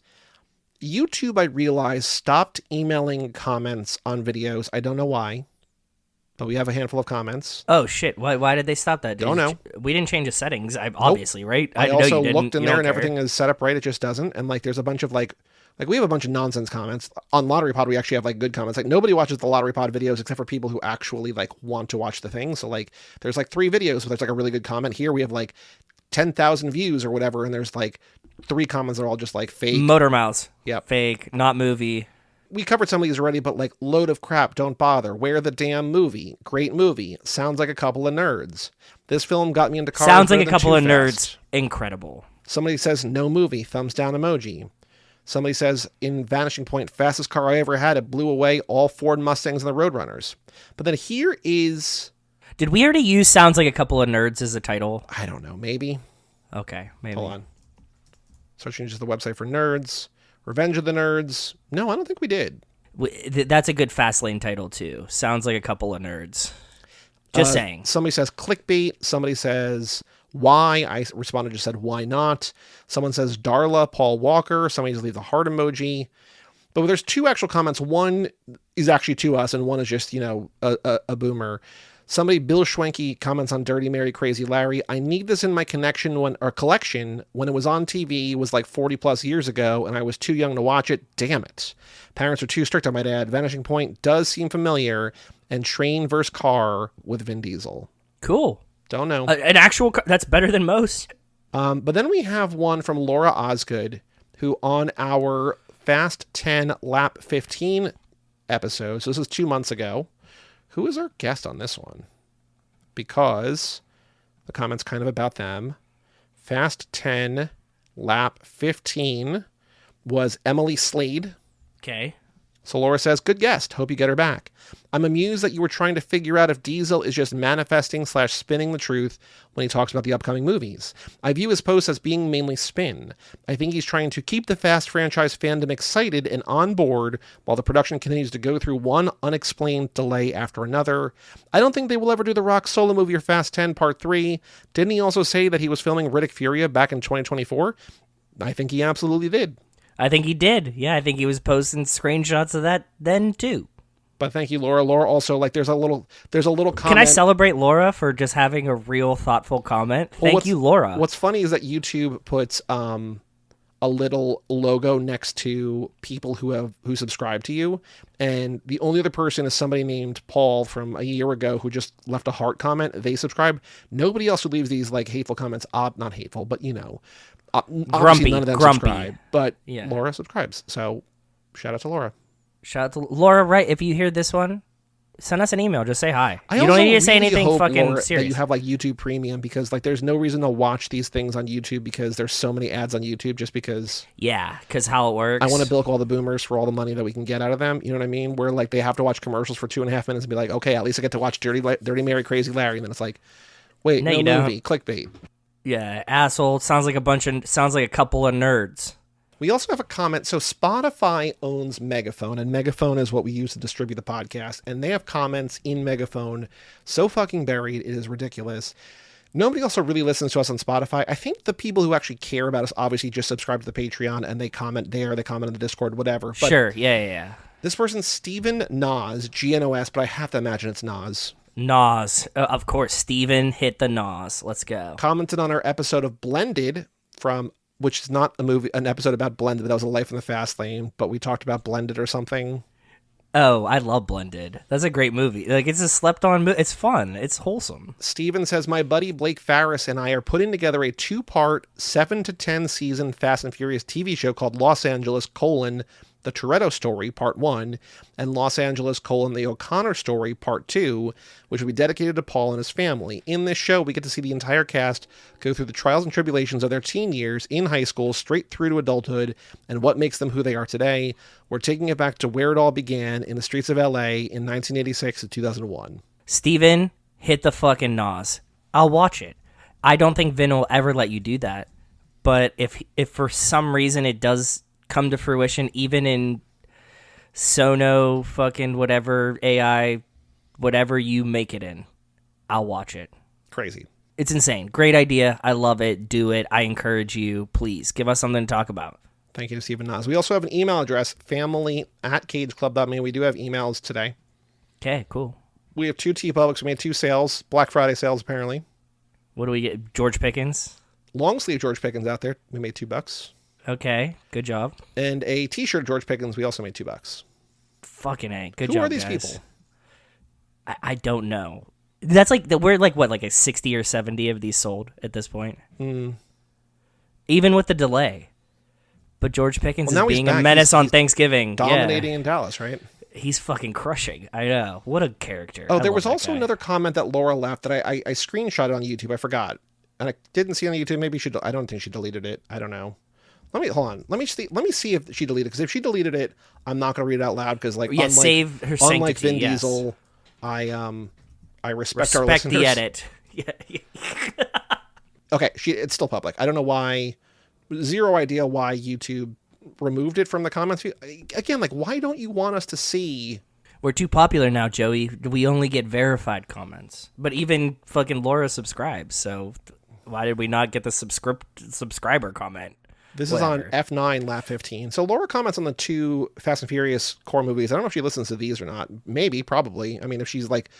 YouTube, I realized, stopped emailing comments on videos. I don't know why, but we have a handful of comments. Oh, shit. Why did they stop that? Don't know. We didn't change the settings, obviously, right? I know also you didn't. looked in You there don't and care. everything is set up right. It just doesn't. And like, there's a bunch of like we have a bunch of nonsense comments on Lottery Pod. We actually have like good comments. Like nobody watches the Lottery Pod videos except for people who actually like want to watch the thing. So like, there's like 3 videos where there's like a really good comment. Here we have like 10,000 views or whatever, and there's like 3 comments that are all just like fake. Motor Mouths. Yep. Fake, not movie. We covered some of these already, but like, load of crap, don't bother. Where the damn movie? Great movie. Sounds like a couple of nerds. This film got me into cars. Sounds like a better than couple Too of nerds. Fast. Incredible. Somebody says no movie, thumbs down emoji. Somebody says in Vanishing Point, fastest car I ever had, it blew away all Ford Mustangs and the Roadrunners. But then here is... Did we already use Sounds Like a Couple of Nerds as a title? I don't know, maybe. Okay, maybe. Hold on. Searching just the website for nerds. Revenge of the Nerds. No, I don't think we did. That's a good fast lane title too. Sounds like a couple of nerds. Just saying. Somebody says clickbait. Somebody says why. I responded, just said why not. Someone says Darla, Paul Walker. Somebody just leave the heart emoji. But there's 2 actual comments. One is actually to us, and one is just, a boomer. Somebody, Bill Schwenke, comments on Dirty Mary, Crazy Larry. I need this in my collection when it was on TV, was like 40 plus years ago, and I was too young to watch it. Damn it. Parents are too strict, I might add. Vanishing Point does seem familiar, and Train vs. Car with Vin Diesel. Cool. Don't know. An actual car, that's better than most. But then we have one from Laura Osgood, who on our Fast 10 Lap 15 episode, so this is 2 months ago. Who is our guest on this one? Because the comment's kind of about them. Fast 10 Lap 15 was Emily Slade. Okay. So Laura says, good guest. Hope you get her back. I'm amused that you were trying to figure out if Diesel is just manifesting/spinning the truth when he talks about the upcoming movies. I view his posts as being mainly spin. I think he's trying to keep the Fast franchise fandom excited and on board while the production continues to go through one unexplained delay after another. I don't think they will ever do the Rock solo movie or Fast 10 Part 3. Didn't he also say that he was filming Riddick Furya back in 2024? I think he absolutely did. I think he did. Yeah, I think he was posting screenshots of that then too. But thank you, Laura. Laura also, like, there's a little comment. Can I celebrate Laura for just having a real thoughtful comment? Thank you, Laura. What's funny is that YouTube puts a little logo next to people who subscribe to you, and the only other person is somebody named Paul from a year ago who just left a heart comment. They subscribe. Nobody else who leaves these like hateful comments, not hateful, but Grumpy, none of them grumpy. subscribe. But Yeah. Laura subscribes, so shout out to Laura. Shout out to Laura. Right, if you hear this one, send us an email. Just say hi. I You also don't need to say really anything hope, fucking Laura, serious. that you have like YouTube Premium, because like there's no reason to watch these things on YouTube because there's so many ads on YouTube just because. Yeah, because how it works. I want to bilk all the boomers for all the money that we can get out of them. You know what I mean? Where like they have to watch commercials for 2.5 minutes and be like, okay, at least I get to watch Dirty Mary, Crazy Larry, and then it's like, wait, No, no you don't. movie, clickbait. Yeah, asshole. Sounds like a couple of nerds. We also have a comment. So Spotify owns Megaphone, and Megaphone is what we use to distribute the podcast. And they have comments in Megaphone so fucking buried, it is ridiculous. Nobody also really listens to us on Spotify. I think the people who actually care about us obviously just subscribe to the Patreon and they comment there, they comment on the Discord, whatever. But Sure, yeah. this person's Steven Nas, G-N-O-S, but I have to imagine it's Nas. Nas. Of course, Steven hit the Nas. Let's go. Commented on our episode of Blended which is not an episode about Blended, but that was a Life in the Fast Lane, but we talked about Blended or something. Oh, I love Blended. That's a great movie. Like, it's a slept-on movie. It's fun. It's wholesome. Steven says, my buddy Blake Farris and I are putting together a 2-part, 7 to 10 season Fast and Furious TV show called Los Angeles, The Toretto Story, Part 1, and Los Angeles, The O'Connor Story, Part 2, which will be dedicated to Paul and his family. In this show, we get to see the entire cast go through the trials and tribulations of their teen years in high school, straight through to adulthood, and what makes them who they are today. We're taking it back to where it all began, in the streets of LA in 1986 to 2001. Steven, hit the fucking Nas. I'll watch it. I don't think Vin will ever let you do that. But if for some reason it does come to fruition, even in Sono fucking whatever AI, whatever you make it in, I'll watch it. Crazy. It's insane. Great idea. I love it. Do it. I encourage you. Please give us something to talk about. Thank you to Stephen Nas. We also have an email address, family@cageclub.me. We do have emails today. Okay, cool. We have 2 TeePublics. We made 2 sales. Black Friday sales, apparently. What do we get? George Pickens? Long sleeve George Pickens out there. We made $2. Okay, good job. And a t-shirt George Pickens. We also made $2. Fucking A. Good Who job, are these guys. people? I don't know. That's like, we're like, what, like a 60 or 70 of these sold at this point? Even with the delay. But George Pickens is being a menace on Thanksgiving. Dominating in Dallas, right? He's fucking crushing. I know. What a character. Oh, there was also another comment that Laura left that I screenshotted on YouTube. I forgot. And I didn't see on YouTube. Maybe I don't think she deleted it. I don't know. Hold on. Let me see if she deleted it. Because if she deleted it, I'm not going to read it out loud. Because save her sanctity. Unlike Vin Diesel, I respect our listeners. The edit. Okay, it's still public. I don't know why. Zero idea why YouTube removed it from the comments. Again, like, why don't you want us to see? We're too popular now, Joey. We only get verified comments. But even fucking Laura subscribes, so why did we not get the subscriber comment? This is on F9 Lap 15. So Laura comments on the 2 Fast and Furious core movies. I don't know if she listens to these or not. Maybe, probably. I mean, if she's like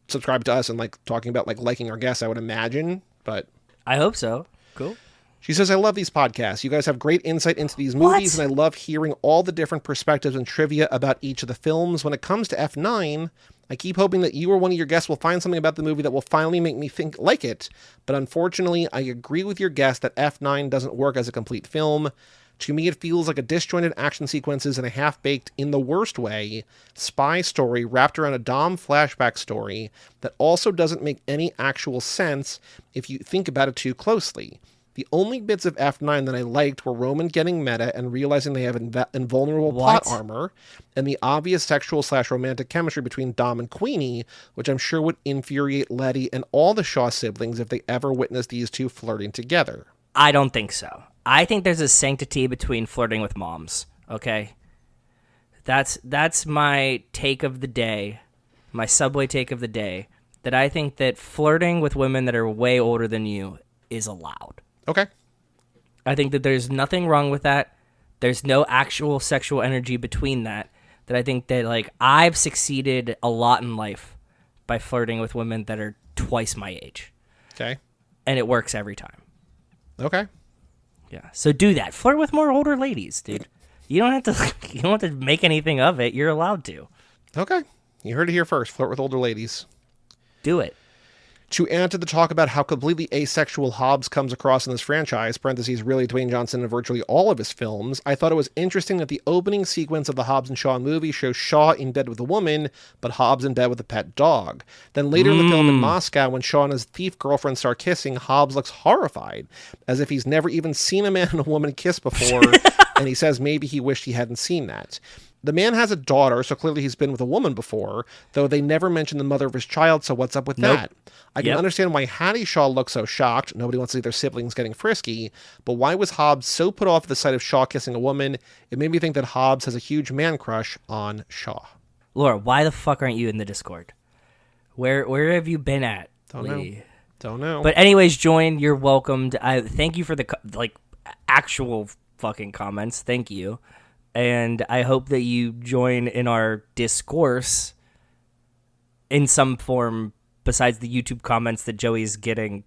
subscribed to us and like talking about like liking our guests, I would imagine. But I hope so. Cool. She says, I love these podcasts. You guys have great insight into these movies, and I love hearing all the different perspectives and trivia about each of the films. When it comes to F9, I keep hoping that you or one of your guests will find something about the movie that will finally make me think like it. But unfortunately, I agree with your guest that F9 doesn't work as a complete film. To me, it feels like a disjointed action sequences and a half-baked, in the worst way, spy story wrapped around a Dom flashback story that also doesn't make any actual sense if you think about it too closely. The only bits of F9 that I liked were Roman getting meta and realizing they have invulnerable plot armor, and the obvious sexual/romantic chemistry between Dom and Queenie, which I'm sure would infuriate Letty and all the Shaw siblings if they ever witnessed these two flirting together. I don't think so. I think there's a sanctity between flirting with moms, okay? That's my take of the day, my Subway take of the day, that I think that flirting with women that are way older than you is allowed. Okay. I think that there's nothing wrong with that. There's no actual sexual energy between that. That I think that, like, I've succeeded a lot in life by flirting with women that are twice my age. Okay. And it works every time. Okay. Yeah. So do that. Flirt with more older ladies, dude. You don't have to make anything of it. You're allowed to. Okay. You heard it here first. Flirt with older ladies. Do it. To add to the talk about how completely asexual Hobbs comes across in this franchise, parentheses, really Dwayne Johnson in virtually all of his films, I thought it was interesting that the opening sequence of the Hobbs and Shaw movie shows Shaw in bed with a woman, but Hobbs in bed with a pet dog. Then later in the film in Moscow, when Shaw and his thief girlfriend start kissing, Hobbs looks horrified, as if he's never even seen a man and a woman kiss before, and he says maybe he wished he hadn't seen that. The man has a daughter, so clearly he's been with a woman before, though they never mention the mother of his child, so what's up with that? I can understand why Hattie Shaw looks so shocked. Nobody wants to see their siblings getting frisky, but why was Hobbs so put off at the sight of Shaw kissing a woman? It made me think that Hobbs has a huge man crush on Shaw. Laura, why the fuck aren't you in the Discord? Where have you been at, lady? Don't know. But anyways, join. You're welcomed. I thank you for the actual fucking comments. Thank you. And I hope that you join in our discourse in some form besides the YouTube comments that Joey's getting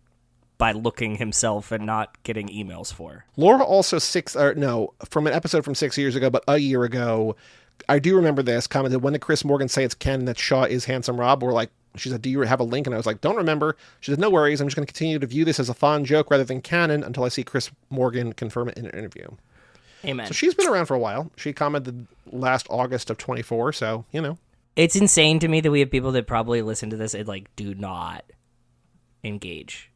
by looking himself and not getting emails for. Laura also from an episode from 6 years ago, but a year ago, I do remember this, commented, when did Chris Morgan say it's canon that Shaw is Handsome Rob? We're like, she said, do you have a link? And I was like, don't remember. She said, no worries. I'm just going to continue to view this as a fun joke rather than canon until I see Chris Morgan confirm it in an interview. Amen. So she's been around for a while. She commented last August of 24, so, you know. It's insane to me that we have people that probably listen to this and, do not engage.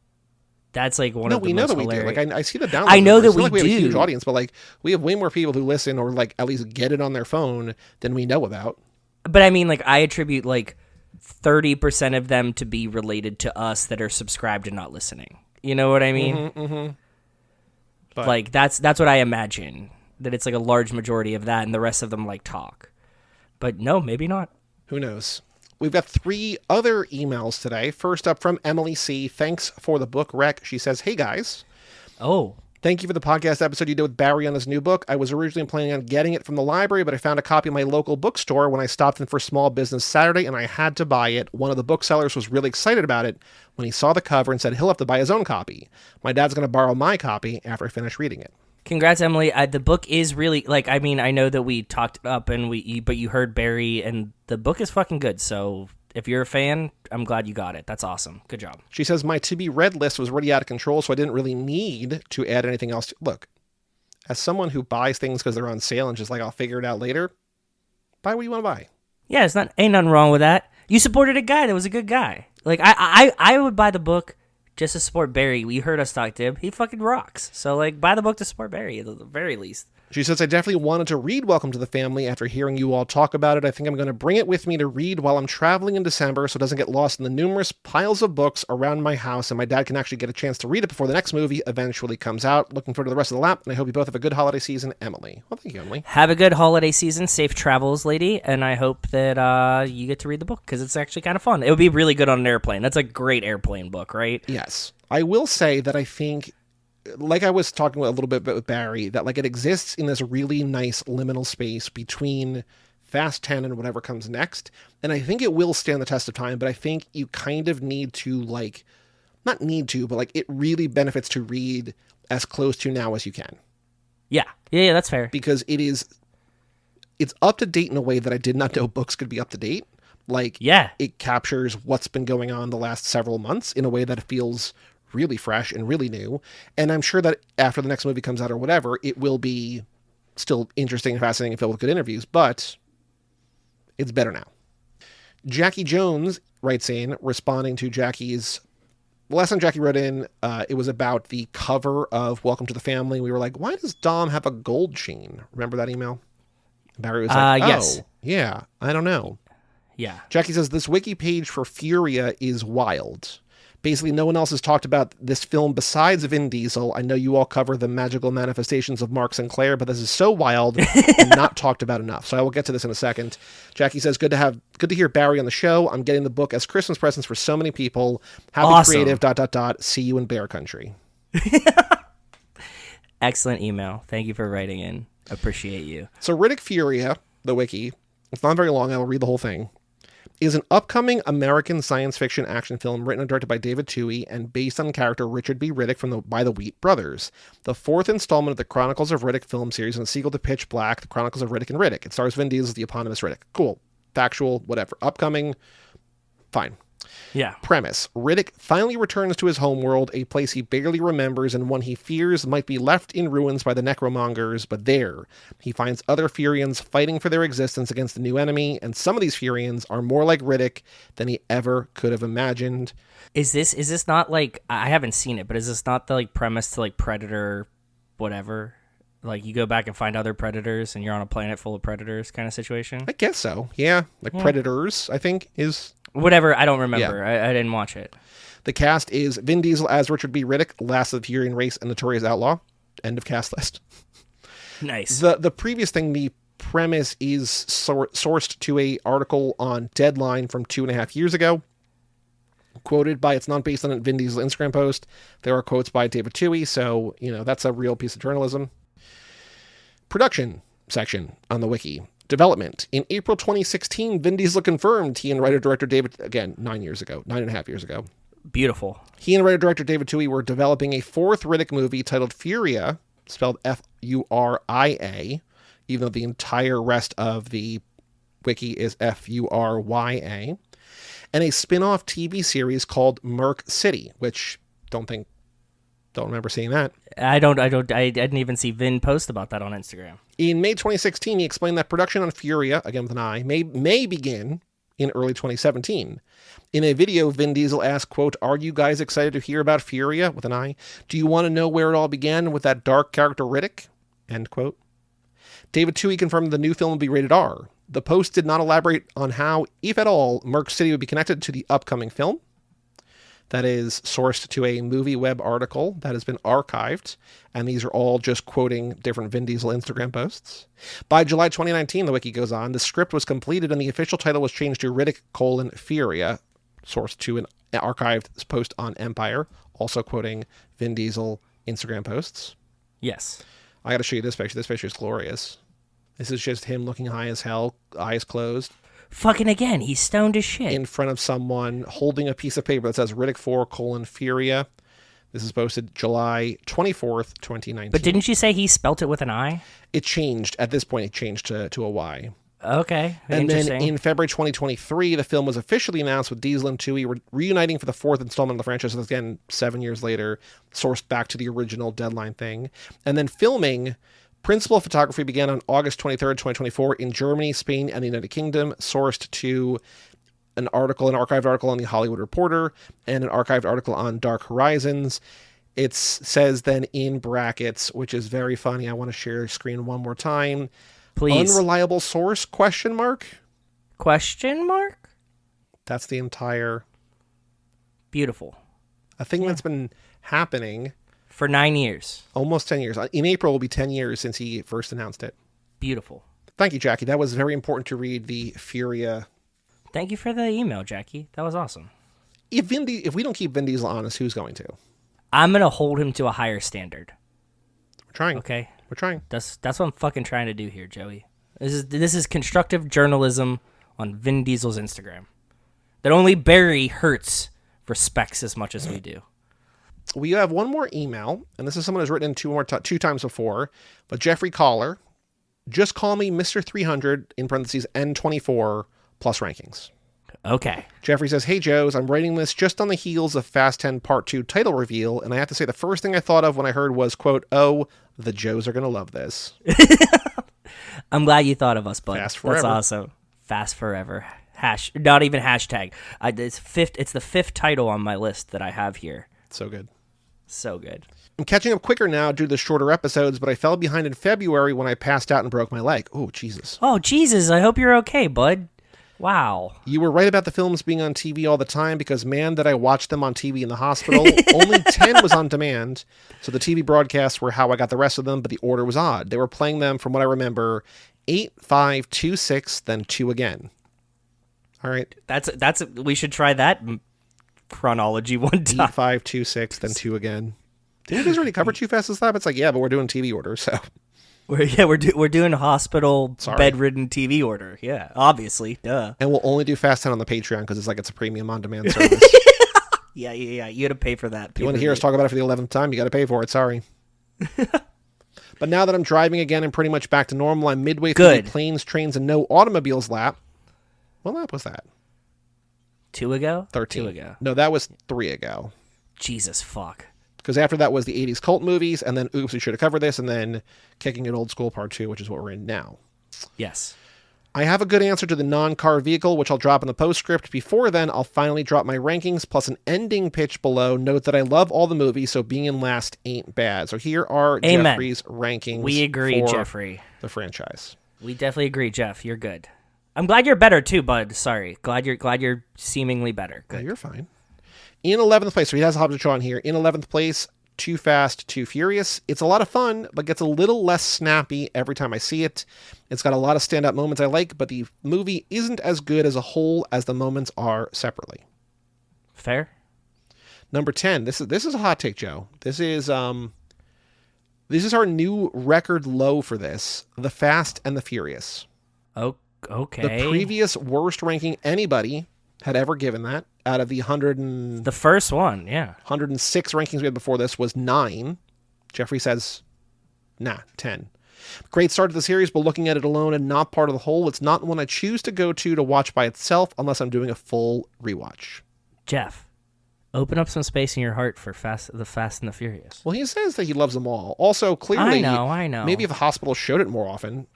That's, one of the most hilarious. No, we know that we do. I see the download. I know numbers. that we do. We have a huge audience, but, we have way more people who listen or, at least get it on their phone than we know about. But, I mean, I attribute, 30% of them to be related to us that are subscribed and not listening. You know what I mean? Mm-hmm. But, that's what I imagine. That it's, a large majority of that, and the rest of them, talk. But no, maybe not. Who knows? We've got 3 other emails today. First up from Emily C. Thanks for the book rec. She says, hey, guys. Oh. Thank you for the podcast episode you did with Barry on his new book. I was originally planning on getting it from the library, but I found a copy in my local bookstore when I stopped in for Small Business Saturday, and I had to buy it. One of the booksellers was really excited about it when he saw the cover and said he'll have to buy his own copy. My dad's going to borrow my copy after I finish reading it. Congrats, Emily. The book is really, like, I mean, I know that we talked up but you heard Barry, and the book is fucking good, so if you're a fan, I'm glad you got it. That's awesome. Good job. She says, my to-be-read list was already out of control, so I didn't really need to add anything else. Look, as someone who buys things because they're on sale and just like, I'll figure it out later, buy what you want to buy. Yeah, ain't nothing wrong with that. You supported a guy that was a good guy. Like, I would buy the book just to support Barry. You heard us talk to him. He fucking rocks. So, like, buy the book to support Barry at the very least. She says, I definitely wanted to read Welcome to the Family after hearing you all talk about it. I think I'm going to bring it with me to read while I'm traveling in December so it doesn't get lost in the numerous piles of books around my house, and my dad can actually get a chance to read it before the next movie eventually comes out. Looking forward to the rest of the lap, and I hope you both have a good holiday season, Emily. Well, thank you, Emily. Have a good holiday season. Safe travels, lady, and I hope that you get to read the book because it's actually kind of fun. It would be really good on an airplane. That's a great airplane book, right? Yes. I will say that I think, like I was talking a little bit with Barry, that like it exists in this really nice liminal space between Fast 10 and whatever comes next. And I think it will stand the test of time, but I think you kind of need to like, not need to, but like it really benefits to read as close to now as you can. Yeah, that's fair. Because it's up to date in a way that I did not know books could be up to date. Like, yeah, it captures what's been going on the last several months in a way that it feels really fresh and really new. And I'm sure that after the next movie comes out or whatever, it will be still interesting and fascinating and filled with good interviews, but it's better now. Jackie Jones writes in, responding to Jackie's... The last time Jackie wrote in, it was about the cover of Welcome to the Family. We were like, why does Dom have a gold chain? Remember that email? Barry was like, yes. Yeah, I don't know. Yeah. Jackie says, this wiki page for Furya is wild. Basically, no one else has talked about this film besides Vin Diesel. I know you all cover the magical manifestations of Mark Sinclair, but this is so wild and not talked about enough. So I will get to this in a second. Jackie says, good to hear Barry on the show. I'm getting the book as Christmas presents for so many people. Happy awesome. Creative ... See you in Bear Country. Excellent email. Thank you for writing in. Appreciate you. So Riddick Furya, the wiki, it's not very long. I will read the whole thing. Is an upcoming American science fiction action film written and directed by David Twohy and based on character Richard B. Riddick by the Wheat Brothers. The fourth installment of the Chronicles of Riddick film series and a sequel to Pitch Black, The Chronicles of Riddick and Riddick. It stars Vin Diesel as the eponymous Riddick. Cool. Factual, whatever. Upcoming, fine. Yeah. Premise. Riddick finally returns to his homeworld, a place he barely remembers and one he fears might be left in ruins by the necromongers, but there, he finds other Furyans fighting for their existence against the new enemy, and some of these Furyans are more like Riddick than he ever could have imagined. Is this not like, I haven't seen it, but is this not the like premise to like Predator whatever? Like you go back and find other predators and you're on a planet full of predators kind of situation? I guess so. Yeah. Predators, I think, is... Whatever, I don't remember. Yeah. I didn't watch it. The cast is Vin Diesel as Richard B. Riddick, last of the Furian race and notorious outlaw. End of cast list. Nice. The previous thing, the premise is sourced to a article on Deadline from 2.5 years ago. Quoted by, it's not based on a Vin Diesel Instagram post. There are quotes by David Twohy, so, that's a real piece of journalism. Production section on the wiki. Development. In April 2016, Vin Diesel confirmed he and writer-director David... Again, 9.5 years ago. Beautiful. He and writer-director David Twohy were developing a fourth Riddick movie titled Furya, spelled F-U-R-I-A, even though the entire rest of the wiki is F-U-R-Y-A, and a spin-off TV series called Merc City, which don't remember seeing that. I didn't even see Vin post about that on Instagram. In May 2016, he explained that production on Furya, again with an I, may begin in early 2017. In a video, Vin Diesel asked, quote, "Are you guys excited to hear about Furya?" with an I. "Do you want to know where it all began with that dark character Riddick?" End quote. David Twohy confirmed the new film will be rated R. The post did not elaborate on how, if at all, Merc City would be connected to the upcoming film. That is sourced to a movie web article that has been archived, and these are all just quoting different Vin Diesel Instagram posts. By July 2019, the wiki goes on, the script was completed and the official title was changed to Riddick: Furya, sourced to an archived post on Empire, also quoting Vin Diesel Instagram posts. Yes. I got to show you this picture. This picture is glorious. This is just him looking high as hell, eyes closed. Fucking again, he's stoned as shit. In front of someone holding a piece of paper that says Riddick 4, Furya. This is posted July 24th, 2019. But didn't you say he spelt it with an I? It changed. At this point, it changed to a Y. Okay, and interesting. then in February 2023, the film was officially announced with Diesel and Tui reuniting for the fourth installment of the franchise. Again, 7 years later, sourced back to the original deadline thing. And then filming, principal photography began on August 23rd, 2024 in Germany, Spain, and the United Kingdom, sourced to an archived article on The Hollywood Reporter and an archived article on Dark Horizons. It says then in brackets, which is very funny. I want to share screen one more time. Please. Unreliable source, question mark? Question mark? That's the entire... Beautiful. A thing that's been happening... For 9 years. Almost 10 years. In April, it will be 10 years since he first announced it. Beautiful. Thank you, Jackie. That was very important to read the Furya. Thank you for the email, Jackie. That was awesome. If we don't keep Vin Diesel honest, who's going to? I'm going to hold him to a higher standard. We're trying. Okay? We're trying. That's what I'm fucking trying to do here, Joey. This is constructive journalism on Vin Diesel's Instagram. That only Barry Hertz respects as much as we do. We have one more email, and this is someone who's written in two times before, but Jeffrey Collar, just call me Mr. 300, in parentheses, N24, plus rankings. Okay. Jeffrey says, hey, Joes, I'm writing this just on the heels of Fast 10 Part 2 title reveal, and I have to say the first thing I thought of when I heard was, quote, oh, the Joes are going to love this. I'm glad you thought of us, bud. Fast forever. That's awesome. Fast forever. Not even hashtag. It's the fifth title on my list that I have here. So good. So good. I'm catching up quicker now due to the shorter episodes, but I fell behind in February when I passed out and broke my leg. Oh, Jesus. Oh, Jesus. I hope you're okay, bud. Wow. You were right about the films being on TV all the time because, man, did I watch them on TV in the hospital. Only 10 was on demand, so the TV broadcasts were how I got the rest of them, but the order was odd. They were playing them, from what I remember, 8, 5, 2, 6, then 2 again. All right. We should try that chronology one time. 8, 5, 2, 6, then 2 again. Did you guys already cover Too Fast as Slap? It's like, yeah, but we're doing TV order, so... We're doing hospital bedridden TV order. Yeah, obviously, duh. And we'll only do Fast 10 on the Patreon because it's a premium on-demand service. Yeah. You got to pay for that. If you want to hear us talk about it for the 11th time, you got to pay for it. Sorry. But now that I'm driving again and pretty much back to normal, I'm midway through the planes, trains, and no automobiles lap. What lap was that? 2 ago? 13. 2 ago. No, that was 3 ago. Jesus fuck. Because after that was the 80s cult movies, and then Oops, we should have covered this, and then Kicking It Old School Part 2, which is what we're in now. Yes. I have a good answer to the non-car vehicle, which I'll drop in the postscript. Before then, I'll finally drop my rankings, plus an ending pitch below. Note that I love all the movies, so being in last ain't bad. So here are Amen. Jeffrey's rankings. We agree, for Jeffrey. The franchise. We definitely agree, Jeff. You're good. I'm glad you're better too, bud. Sorry. Glad you're seemingly better. Good. Oh, you're fine. In 11th place, so he has Hobbs on here. In 11th place, Too Fast, Too Furious. It's a lot of fun, but gets a little less snappy every time I see it. It's got a lot of standout moments I like, but the movie isn't as good as a whole as the moments are separately. Fair. Number 10. This is a hot take, Joe. This is our new record low for this. The Fast and the Furious. Oh, okay. The previous worst ranking anybody had ever given that out of the the first one, yeah. 106 rankings we had before this was 9. Jeffrey says, 10. Great start to the series, but looking at it alone and not part of the whole, it's not one I choose to go to watch by itself unless I'm doing a full rewatch. Jeff, open up some space in your heart for the Fast and the Furious. Well, he says that he loves them all. Also, clearly, I know. Maybe if the hospital showed it more often,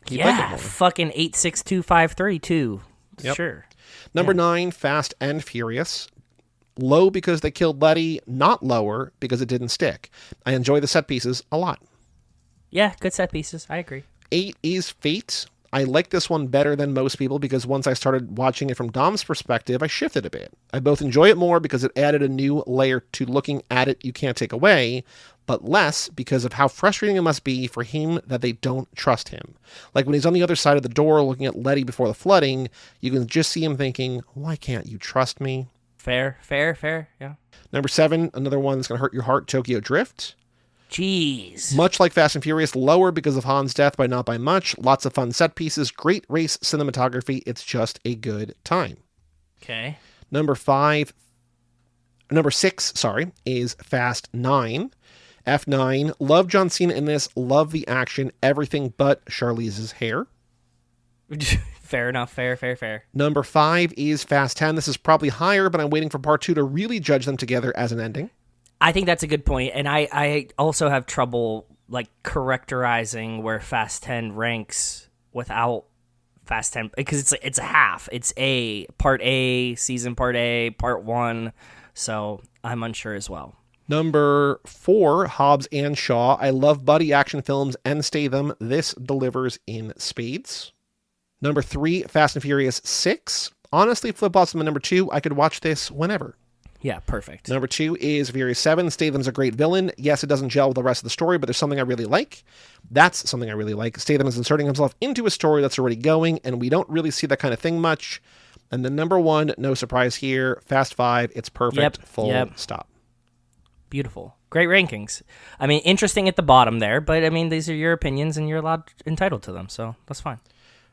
he'd like it more. Fucking 86253 too. Yep. Sure. Number 9, Fast and Furious. Low because they killed Letty, not lower because it didn't stick. I enjoy the set pieces a lot. Yeah, good set pieces. I agree. 8 is Fate. I like this one better than most people because once I started watching it from Dom's perspective, I shifted a bit. I both enjoy it more because it added a new layer to looking at it you can't take away, but less because of how frustrating it must be for him that they don't trust him. Like when he's on the other side of the door looking at Letty before the flooding, you can just see him thinking, why can't you trust me? Fair, yeah. Number 7, another one that's going to hurt your heart, Tokyo Drift. Jeez. Much like Fast and Furious, lower because of Han's death, but not by much. Lots of fun set pieces, great race cinematography. It's just a good time. Okay. Number 6, is Fast 9. F9, love John Cena in this, love the action, everything but Charlize's hair. Fair enough. Fair. Number 5 is Fast 10. This is probably higher, but I'm waiting for part 2 to really judge them together as an ending. I think that's a good point, and I also have trouble like characterizing where Fast 10 ranks without Fast 10 because it's a half. It's part A, season part A, part 1. So I'm unsure as well. Number 4, Hobbs and Shaw. I love buddy action films and Statham. This delivers in spades. Number 3, Fast and Furious 6. Honestly, flip-flops to number 2. I could watch this whenever. Yeah, perfect. Number 2 is Furious 7. Statham's a great villain. Yes, it doesn't gel with the rest of the story, but there's something I really like. That's something I really like. Statham is inserting himself into a story that's already going, and we don't really see that kind of thing much. And then number 1, no surprise here, Fast 5. It's perfect. Full stop. Beautiful. Great rankings. I mean, interesting at the bottom there, but I mean, these are your opinions, and you're entitled to them, so that's fine.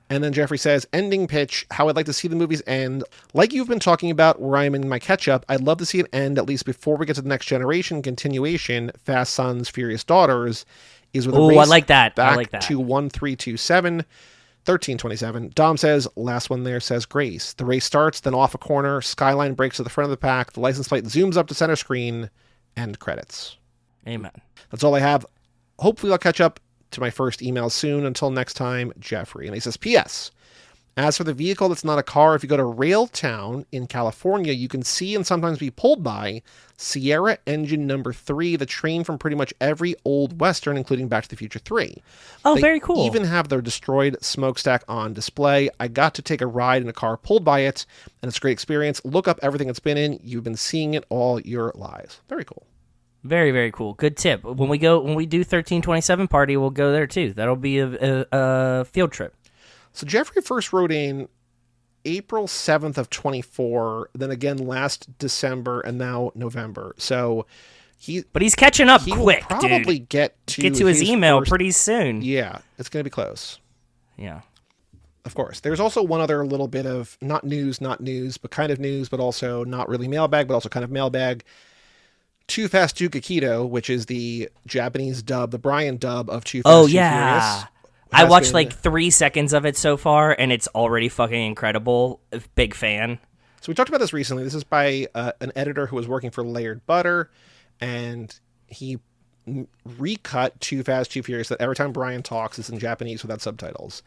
And then Jeffrey says, ending pitch, how I'd like to see the movies end. Like you've been talking about where I'm in my catch-up, I'd love to see it end at least before we get to the next generation continuation, Fast Sons, Furious Daughters, is with a race I like that. back I like that. to 1327. 1327. Dom says, last one there says Grace. The race starts, then off a corner, skyline breaks to the front of the pack, the license plate zooms up to center screen, end credits. Amen. That's all I have. Hopefully I'll catch up to my first email soon. Until next time, Jeffrey. And he says, P.S. As for the vehicle that's not a car, if you go to Railtown in California, you can see and sometimes be pulled by Sierra Engine Number 3, the train from pretty much every old Western, including Back to the Future 3. Oh, very cool. They even have their destroyed smokestack on display. I got to take a ride in a car pulled by it, and it's a great experience. Look up everything it's been in. You've been seeing it all your lives. Very cool. Very, very cool. Good tip. When we do 1327 party, we'll go there too. That'll be a field trip. So Jeffrey first wrote in April 7th of 24, then again last December, and now November. So he's catching up quick, will probably dude. get to his email first... pretty soon. Yeah, it's going to be close. Yeah. Of course. There's also one other little bit of not news, but kind of news, but also not really mailbag, but also kind of mailbag. Too Fast Too Kikido, which is the Japanese dub, the Brian dub of Too Fast Too Furious. I watched like 3 seconds of it so far, and it's already fucking incredible. Big fan. So we talked about this recently. This is by an editor who was working for Layered Butter, and he recut Too Fast, Too Furious, that every time Brian talks, it's in Japanese without subtitles.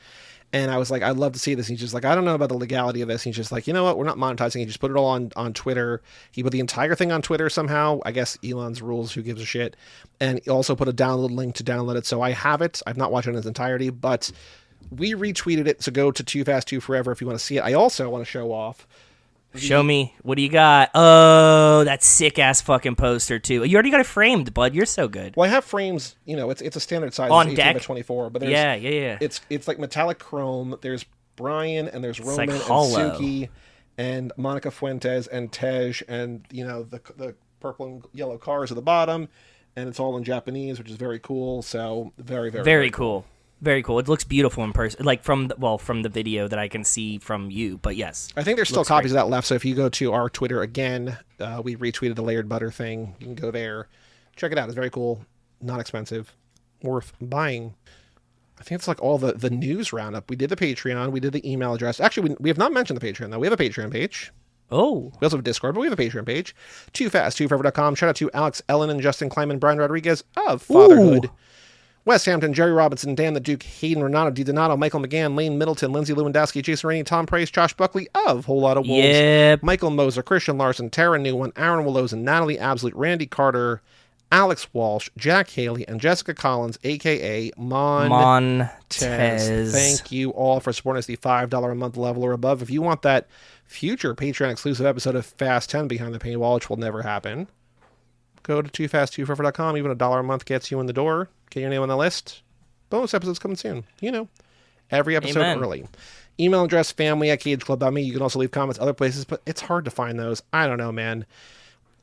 And I was like, I'd love to see this. He's just like, I don't know about the legality of this. He's just like, you know what? We're not monetizing. He just put it all on Twitter. He put the entire thing on Twitter somehow. I guess Elon's rules, who gives a shit. And he also put a download link to download it. So I have it. I've not watched it in its entirety, but we retweeted it. So go to Too Fast, Too Forever if you want to see it. I also want to show off. Show me. What do you got? Oh, that sick-ass fucking poster, too. You already got it framed, bud. You're so good. Well, I have frames. You know, it's a standard size. On it's 18 deck? by 24. But yeah. It's like metallic chrome. There's Brian, and there's Roman, like and Suki, and Monica Fuentes, and Tej, and, you know, the purple and yellow cars at the bottom. And it's all in Japanese, which is very cool. So, very, very, very cool. Very cool. It looks beautiful in person, like from the video that I can see from you. But yes, I think there's still copies of that left. So if you go to our Twitter again, we retweeted the Layered Butter thing. You can go there, check it out. It's very cool, not expensive, worth buying. I think it's like all the news roundup. We did the Patreon, we did the email address. Actually, we have not mentioned the Patreon though. We have a Patreon page. Oh, we also have a Discord, but we have a Patreon page. TooFastTooForever.com. Shout out to Alex Ellen and Justin Kleiman, Brian Rodriguez of Fatherhood. Ooh. Wes Hampton, Jerry Robinson, Dan the Duke, Hayden Renato, DiDonato, Michael McGann, Lane Middleton, Lindsay Lewandowski, Jason Rainey, Tom Price, Josh Buckley of Whole Lot of Wolves, yep. Michael Moser, Christian Larson, Tara Newman, Aaron Willows, Natalie Absolute, Randy Carter, Alex Walsh, Jack Haley, and Jessica Collins, a.k.a. Montez. Thank you all for supporting us the $5 a month level or above. If you want that future Patreon-exclusive episode of Fast 10 Behind the Paywall, which will never happen, go to TooFastTooForever.com. Even $1 a month gets you in the door. Get your name on the list. Bonus episodes coming soon. You know, every episode early. Email address, family@cageclub.me. You can also leave comments other places, but it's hard to find those. I don't know, man.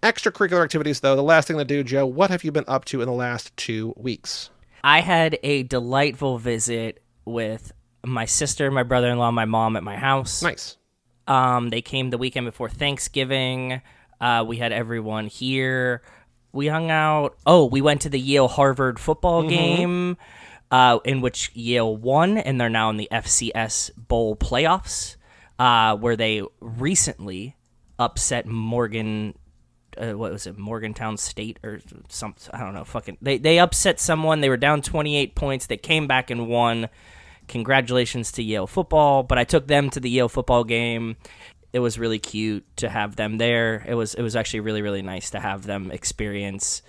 extracurricular activities, though, the last thing to do, Joe, what have you been up to in the last 2 weeks? I had a delightful visit with my sister, my brother-in-law, my mom at my house. Nice. They came the weekend before Thanksgiving. We had everyone here. We hung out. Oh, we went to the Yale-Harvard football game, in which Yale won, and they're now in the FCS Bowl playoffs, where they recently upset Morgantown State or some, I don't know, they upset someone. They were down 28 points. They came back and won. Congratulations to Yale football. But I took them to the Yale football game. It was really cute to have them there. It was actually really, really nice to have them experience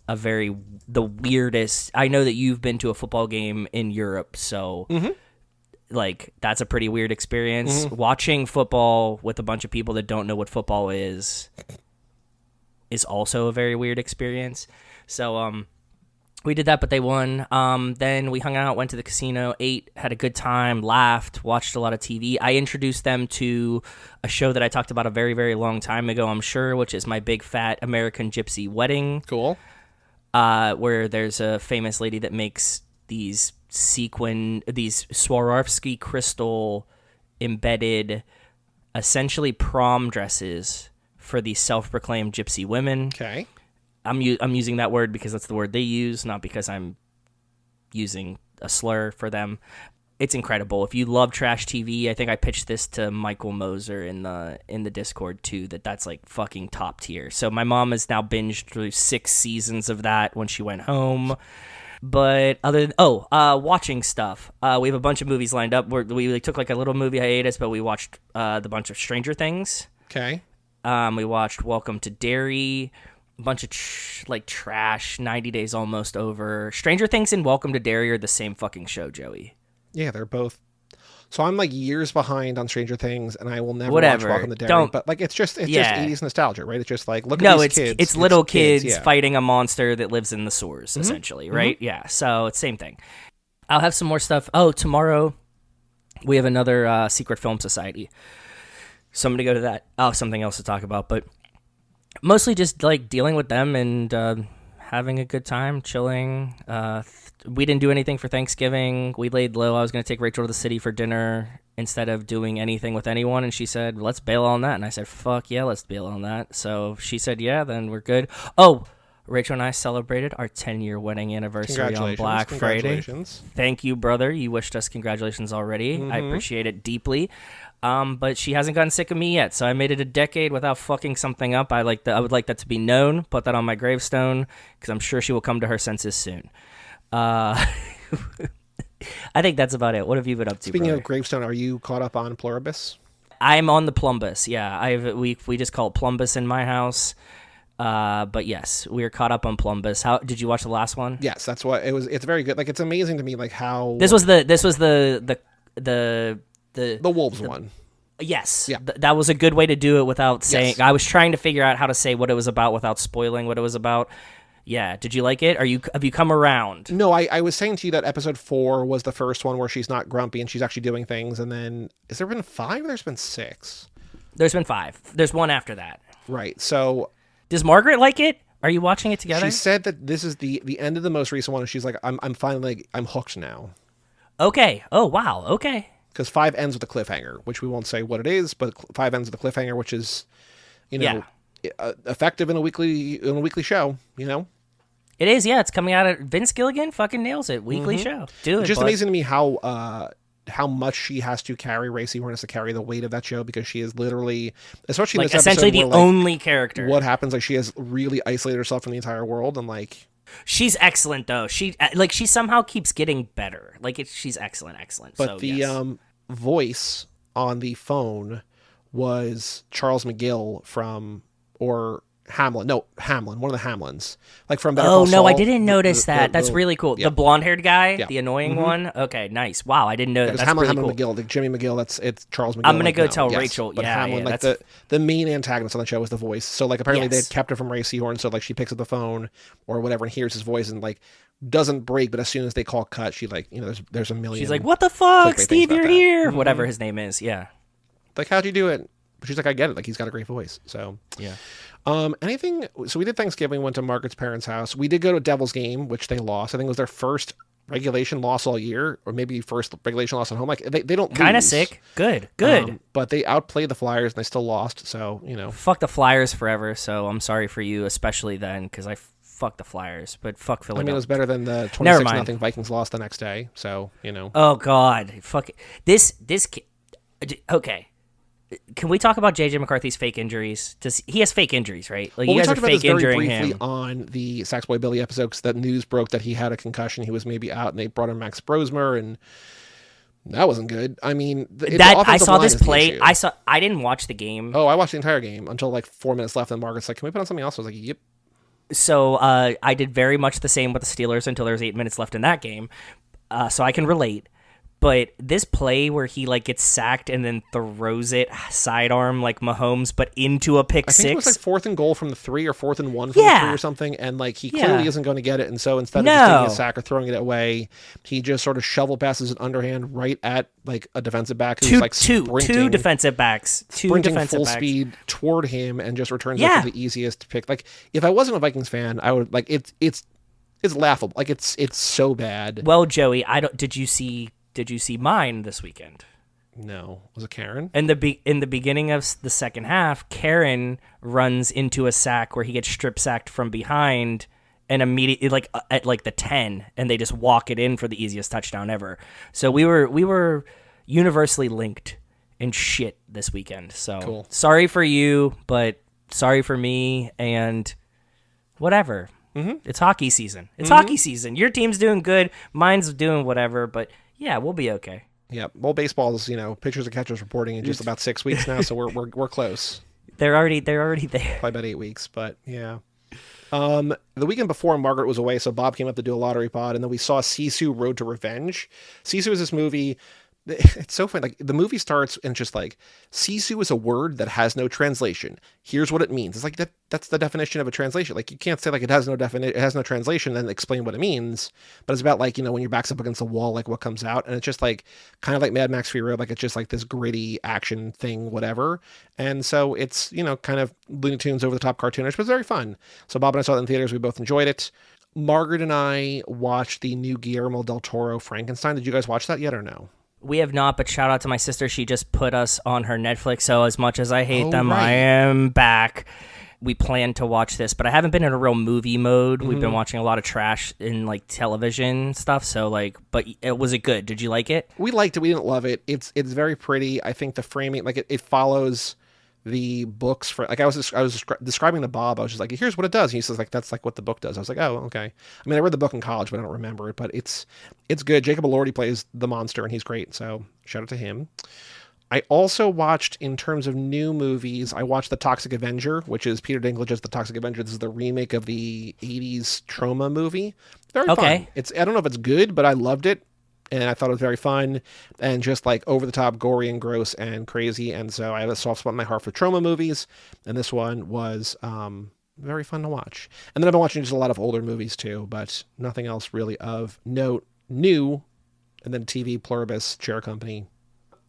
the weirdest. I know that you've been to a football game in Europe, so like that's a pretty weird experience. Watching football with a bunch of people that don't know what football is also a very weird experience. So we did that, but they won. Then we hung out, went to the casino, ate, had a good time, laughed, watched a lot of TV. I introduced them to a show that I talked about a very, very long time ago, I'm sure, which is My Big Fat American Gypsy Wedding. Cool. Where there's a famous lady that makes these Swarovski crystal embedded, essentially prom dresses for these self-proclaimed gypsy women. Okay. I'm using that word because that's the word they use, not because I'm using a slur for them. It's incredible. If you love trash TV, I think I pitched this to Michael Moser in the Discord too, that's like fucking top tier. So my mom has now binged through 6 seasons of that when she went home. But watching stuff. We have a bunch of movies lined up. We took like a little movie hiatus, but we watched the bunch of Stranger Things. Okay. We watched Welcome to Derry. A bunch of trash, 90 Days Almost Over. Stranger Things and Welcome to Derry are the same fucking show, Joey. Yeah, they're both. So I'm like years behind on Stranger Things, and I will never watch Welcome to Derry. But like, it's just 80s nostalgia, right? It's just like, look at these kids. It's little kids fighting a monster that lives in the sewers, essentially, right? Yeah, so it's same thing. I'll have some more stuff. Oh, tomorrow we have another Secret Film Society. So I'm going to go to that. I'll have something else to talk about, but mostly just like dealing with them and having a good time, chilling. We didn't do anything for Thanksgiving. We laid low. I was going to take Rachel to the city for dinner instead of doing anything with anyone, and she said, let's bail on that. And I said, fuck yeah, let's bail on that. So she said, yeah, then we're good. Oh, Rachel and I celebrated our 10-year wedding anniversary on Black Friday. Thank you, brother. You wished us congratulations already. I appreciate it deeply. But she hasn't gotten sick of me yet, so I made it a decade without fucking something up. I would like that to be known. Put that on my gravestone, because I'm sure she will come to her senses soon. I think that's about it. What have you been up to? Speaking brother? of gravestone, are you caught up on Pluribus? I'm on the Plumbus. Yeah, we just call it Plumbus in my house. But yes, we are caught up on Plumbus. How did you watch the last one? Yes, that's what it was. It's very good. Like, it's amazing to me, like how this was the wolves one. Yes, yeah. That was a good way to do it without saying. Yes. I was trying to figure out how to say what it was about without spoiling what it was about. Yeah, did you like it? Have you come around? No, I was saying to you that episode 4 was the first one where she's not grumpy and she's actually doing things, and then has there been 5 or there's been 6? There's been 5. There's one after that. Right. So does Margaret like it? Are you watching it together? She said that this is the end of the most recent one, and she's like, I'm finally I'm hooked now. Okay. Oh wow. Okay. Because 5 ends with a cliffhanger, which we won't say what it is, but 5 ends with a cliffhanger, which is, effective in a weekly show. You know, it is. Yeah, it's coming out. Vince Gilligan fucking nails it. Weekly show. Do it. It's just amazing to me how much she has to carry. Ray Seahorn has to carry the weight of that show, because she is literally, especially in this essentially episode, the only character. What happens? Like, she has really isolated herself from the entire world, and like. She's excellent though. She somehow keeps getting better. She's excellent. But so, the voice on the phone was Charles McGill from Hamlin. No, Hamlin, one of the Hamlins. Like from Better Call Saul. I didn't notice that. That's really cool. Yeah. The blonde-haired guy, the annoying one. Okay, nice. Wow, I didn't know that. That's Hamlin, really cool. McGill, like Jimmy McGill. It's Charles McGill. I'm gonna go tell Rachel. But yeah, Hamlin, the main antagonist on the show was the voice. So like apparently they kept her from Ray Seahorn. So like she picks up the phone or whatever and hears his voice and like doesn't break. But as soon as they call cut, she like there's a million. She's like, "What the fuck, Steve? You're here." Whatever his name is. Yeah. Like, how'd you do it? But she's like, I get it. Like, he's got a great voice. So, Yeah. Anything? So we did Thanksgiving, went to Margaret's parents' house. We did go to Devil's Game, which they lost. I think it was their first regulation loss all year, or maybe first regulation loss at home. Like, they don't Kind of lose. sick. Good. But they outplayed the Flyers and they still lost. So, Fuck the Flyers forever. So I'm sorry for you, especially then, because I fuck the Flyers, but fuck Philadelphia. I mean, it was better than the Never 26-0 Vikings loss the next day. So, Oh God, fuck it. This. Okay. Can we talk about JJ McCarthy's fake injuries? He has fake injuries, right? Like, Well, you we guys are talked about fake this very injuring briefly him. on the Sax Boy Billy episode because that news broke that he had a concussion. He was maybe out, and they brought in Max Brosmer, and that wasn't good. I mean, I saw this play. I didn't watch the game. Oh, I watched the entire game until like 4 minutes left, and Margaret's like, "Can we put on something else?" I was like, "Yep." So I did very much the same with the Steelers until there was 8 minutes left in that game. So I can relate. But this play where he like gets sacked and then throws it sidearm like Mahomes, but into a pick I think six. it was like 4th and goal from the 3 or 4th and 1 from the 3 or something, and like he clearly isn't going to get it, and so instead of just taking a sack or throwing it away, he just sort of shovel passes it underhand right at like a defensive back who's two defensive backs, full speed toward him, and just returns it for the easiest pick. Like, if I wasn't a Vikings fan, I would like it's laughable. Like, it's so bad. Well, Joey, Did you see mine this weekend? No. Was it Karen? In the beginning of the second half, Karen runs into a sack where he gets strip sacked from behind and immediately at like the 10, and they just walk it in for the easiest touchdown ever. So we were universally linked in shit this weekend. So cool. Sorry for you, but sorry for me, and whatever. Mm-hmm. It's hockey season. Hockey season. Your team's doing good. Mine's doing whatever, but yeah, we'll be okay. Yeah, well, baseball's pitchers and catchers reporting in just about 6 weeks now, so we're close. They're already there. By about 8 weeks, but yeah. The weekend before, Margaret was away, so Bob came up to do a lottery pod, and then we saw Sisu Road to Revenge. Sisu is this movie. It's so funny. Like, the movie starts and just like, Sisu is a word that has no translation. Here's what it means. It's like that's the definition of a translation. Like, you can't say like it has no translation, and then explain what it means. But it's about like, when your back's up against the wall, like what comes out, and it's just like kind of like Mad Max Fury Road. Like, it's just like this gritty action thing, whatever. And so it's kind of Looney Tunes over the top cartoonish, but it's very fun. So Bob and I saw it in theaters. We both enjoyed it. Margaret and I watched the new Guillermo del Toro Frankenstein. Did you guys watch that yet or no? We have not, but shout out to my sister. She just put us on her Netflix, so as much as I hate them, right. I am back. We plan to watch this, but I haven't been in a real movie mode. We've been watching a lot of trash in like television stuff, so like, but was it good? Did you like it? We liked it. We didn't love it. It's very pretty. I think the framing, like it follows the books for, like I was describing to Bob. I was just like, here's what it does. And he says like, that's like what the book does. I was like, oh, okay. I mean, I read the book in college, but I don't remember it, but it's good. Jacob Elordi plays the monster and he's great. So shout out to him. I also watched, in terms of new movies, I watched The Toxic Avenger, which is Peter Dinklage's The Toxic Avenger. This is the remake of the 80s Troma movie. Very fun. I don't know if it's good, but I loved it. And I thought it was very fun and just like over the top, gory and gross and crazy. And so I have a soft spot in my heart for Troma movies. And this one was very fun to watch. And then I've been watching just a lot of older movies too, but nothing else really of note new. And then TV, Pluribus, Chair Company.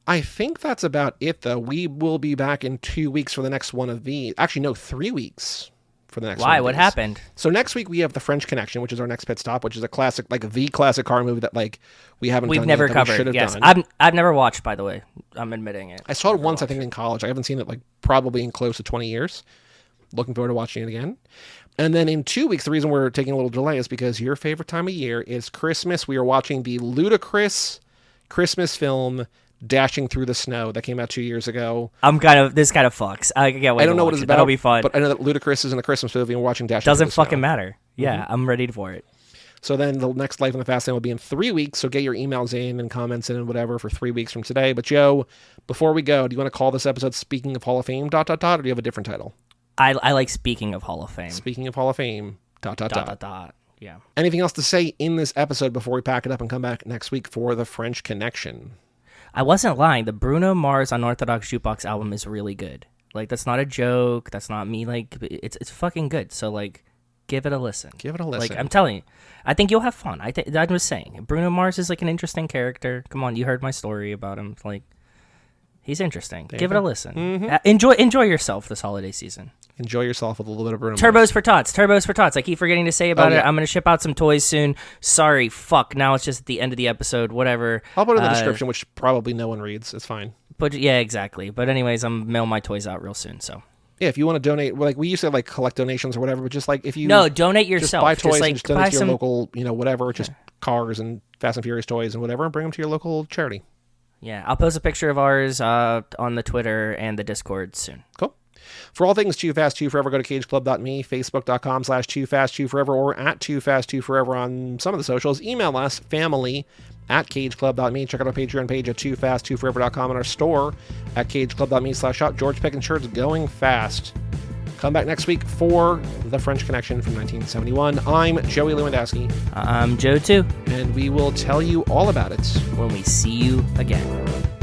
I think that's about it, though. We will be back in 2 weeks for the next one of these. Actually, no, 3 weeks for the next one. Why? Of What these. happened? So next week we have The French Connection, which is our next pit stop, which is a classic, like the classic car movie that like we've never covered. Yes, I've never watched. By the way, I'm admitting it. I saw it once, I think, in college. I haven't seen it like probably in close to 20 years. Looking forward to watching it again. And then in 2 weeks, the reason we're taking a little delay is because your favorite time of year is Christmas. We are watching the ludicrous Christmas film Dashing Through the Snow that came out 2 years ago. This kind of fucks. I can't wait. I don't know what it's about. That'll be fun. But I know that Ludacris is in a Christmas movie and we're watching Dashing Doesn't Through the Snow. fucking matter. Yeah, I'm ready for it. So then the next Life in the Fast Lane will be in 3 weeks. So get your emails in and comments in and whatever for 3 weeks from today. But Joe, before we go, do you want to call this episode Speaking of Hall of Fame, ... or do you have a different title? I like Speaking of Hall of Fame. Speaking of Hall of Fame, ... Yeah. Anything else to say in this episode before we pack it up and come back next week for The French Connection? I wasn't lying. The Bruno Mars Unorthodox Jukebox album is really good. Like, that's not a joke. That's not me. Like, it's fucking good. So, like, give it a listen. Give it a listen. Like, I'm telling you, I think you'll have fun. I was saying, Bruno Mars is like an interesting character. Come on, you heard my story about him. Like, He's interesting. Give it a listen. Enjoy yourself this holiday season. Enjoy yourself with a little bit of Bruno Turbos for Tots. I keep forgetting to say about it. I'm going to ship out some toys soon. Sorry, fuck. Now it's just at the end of the episode. Whatever. I'll put it in the description, which probably no one reads. It's fine. But yeah, exactly. But anyways, I'm mail my toys out real soon. So yeah, if you want to donate, like we used to like collect donations or whatever, but just like if you donate yourself. Just buy toys like, and just donate to your local, whatever, just cars and Fast and Furious toys and whatever, and bring them to your local charity. Yeah, I'll post a picture of ours on the Twitter and the Discord soon. Cool. For all things Too Fast, Too Forever, go to cageclub.me, facebook.com/TooFastTooForever, or at TooFastTooForever on some of the socials. Email us, family@cageclub.me. Check out our Patreon page at TooFastTooForever.com and our store at cageclub.me/shop. George Pickin' Shirts going fast. Come back next week for The French Connection from 1971. I'm Joey Lewandowski. I'm Joe, too. And we will tell you all about it when we see you again.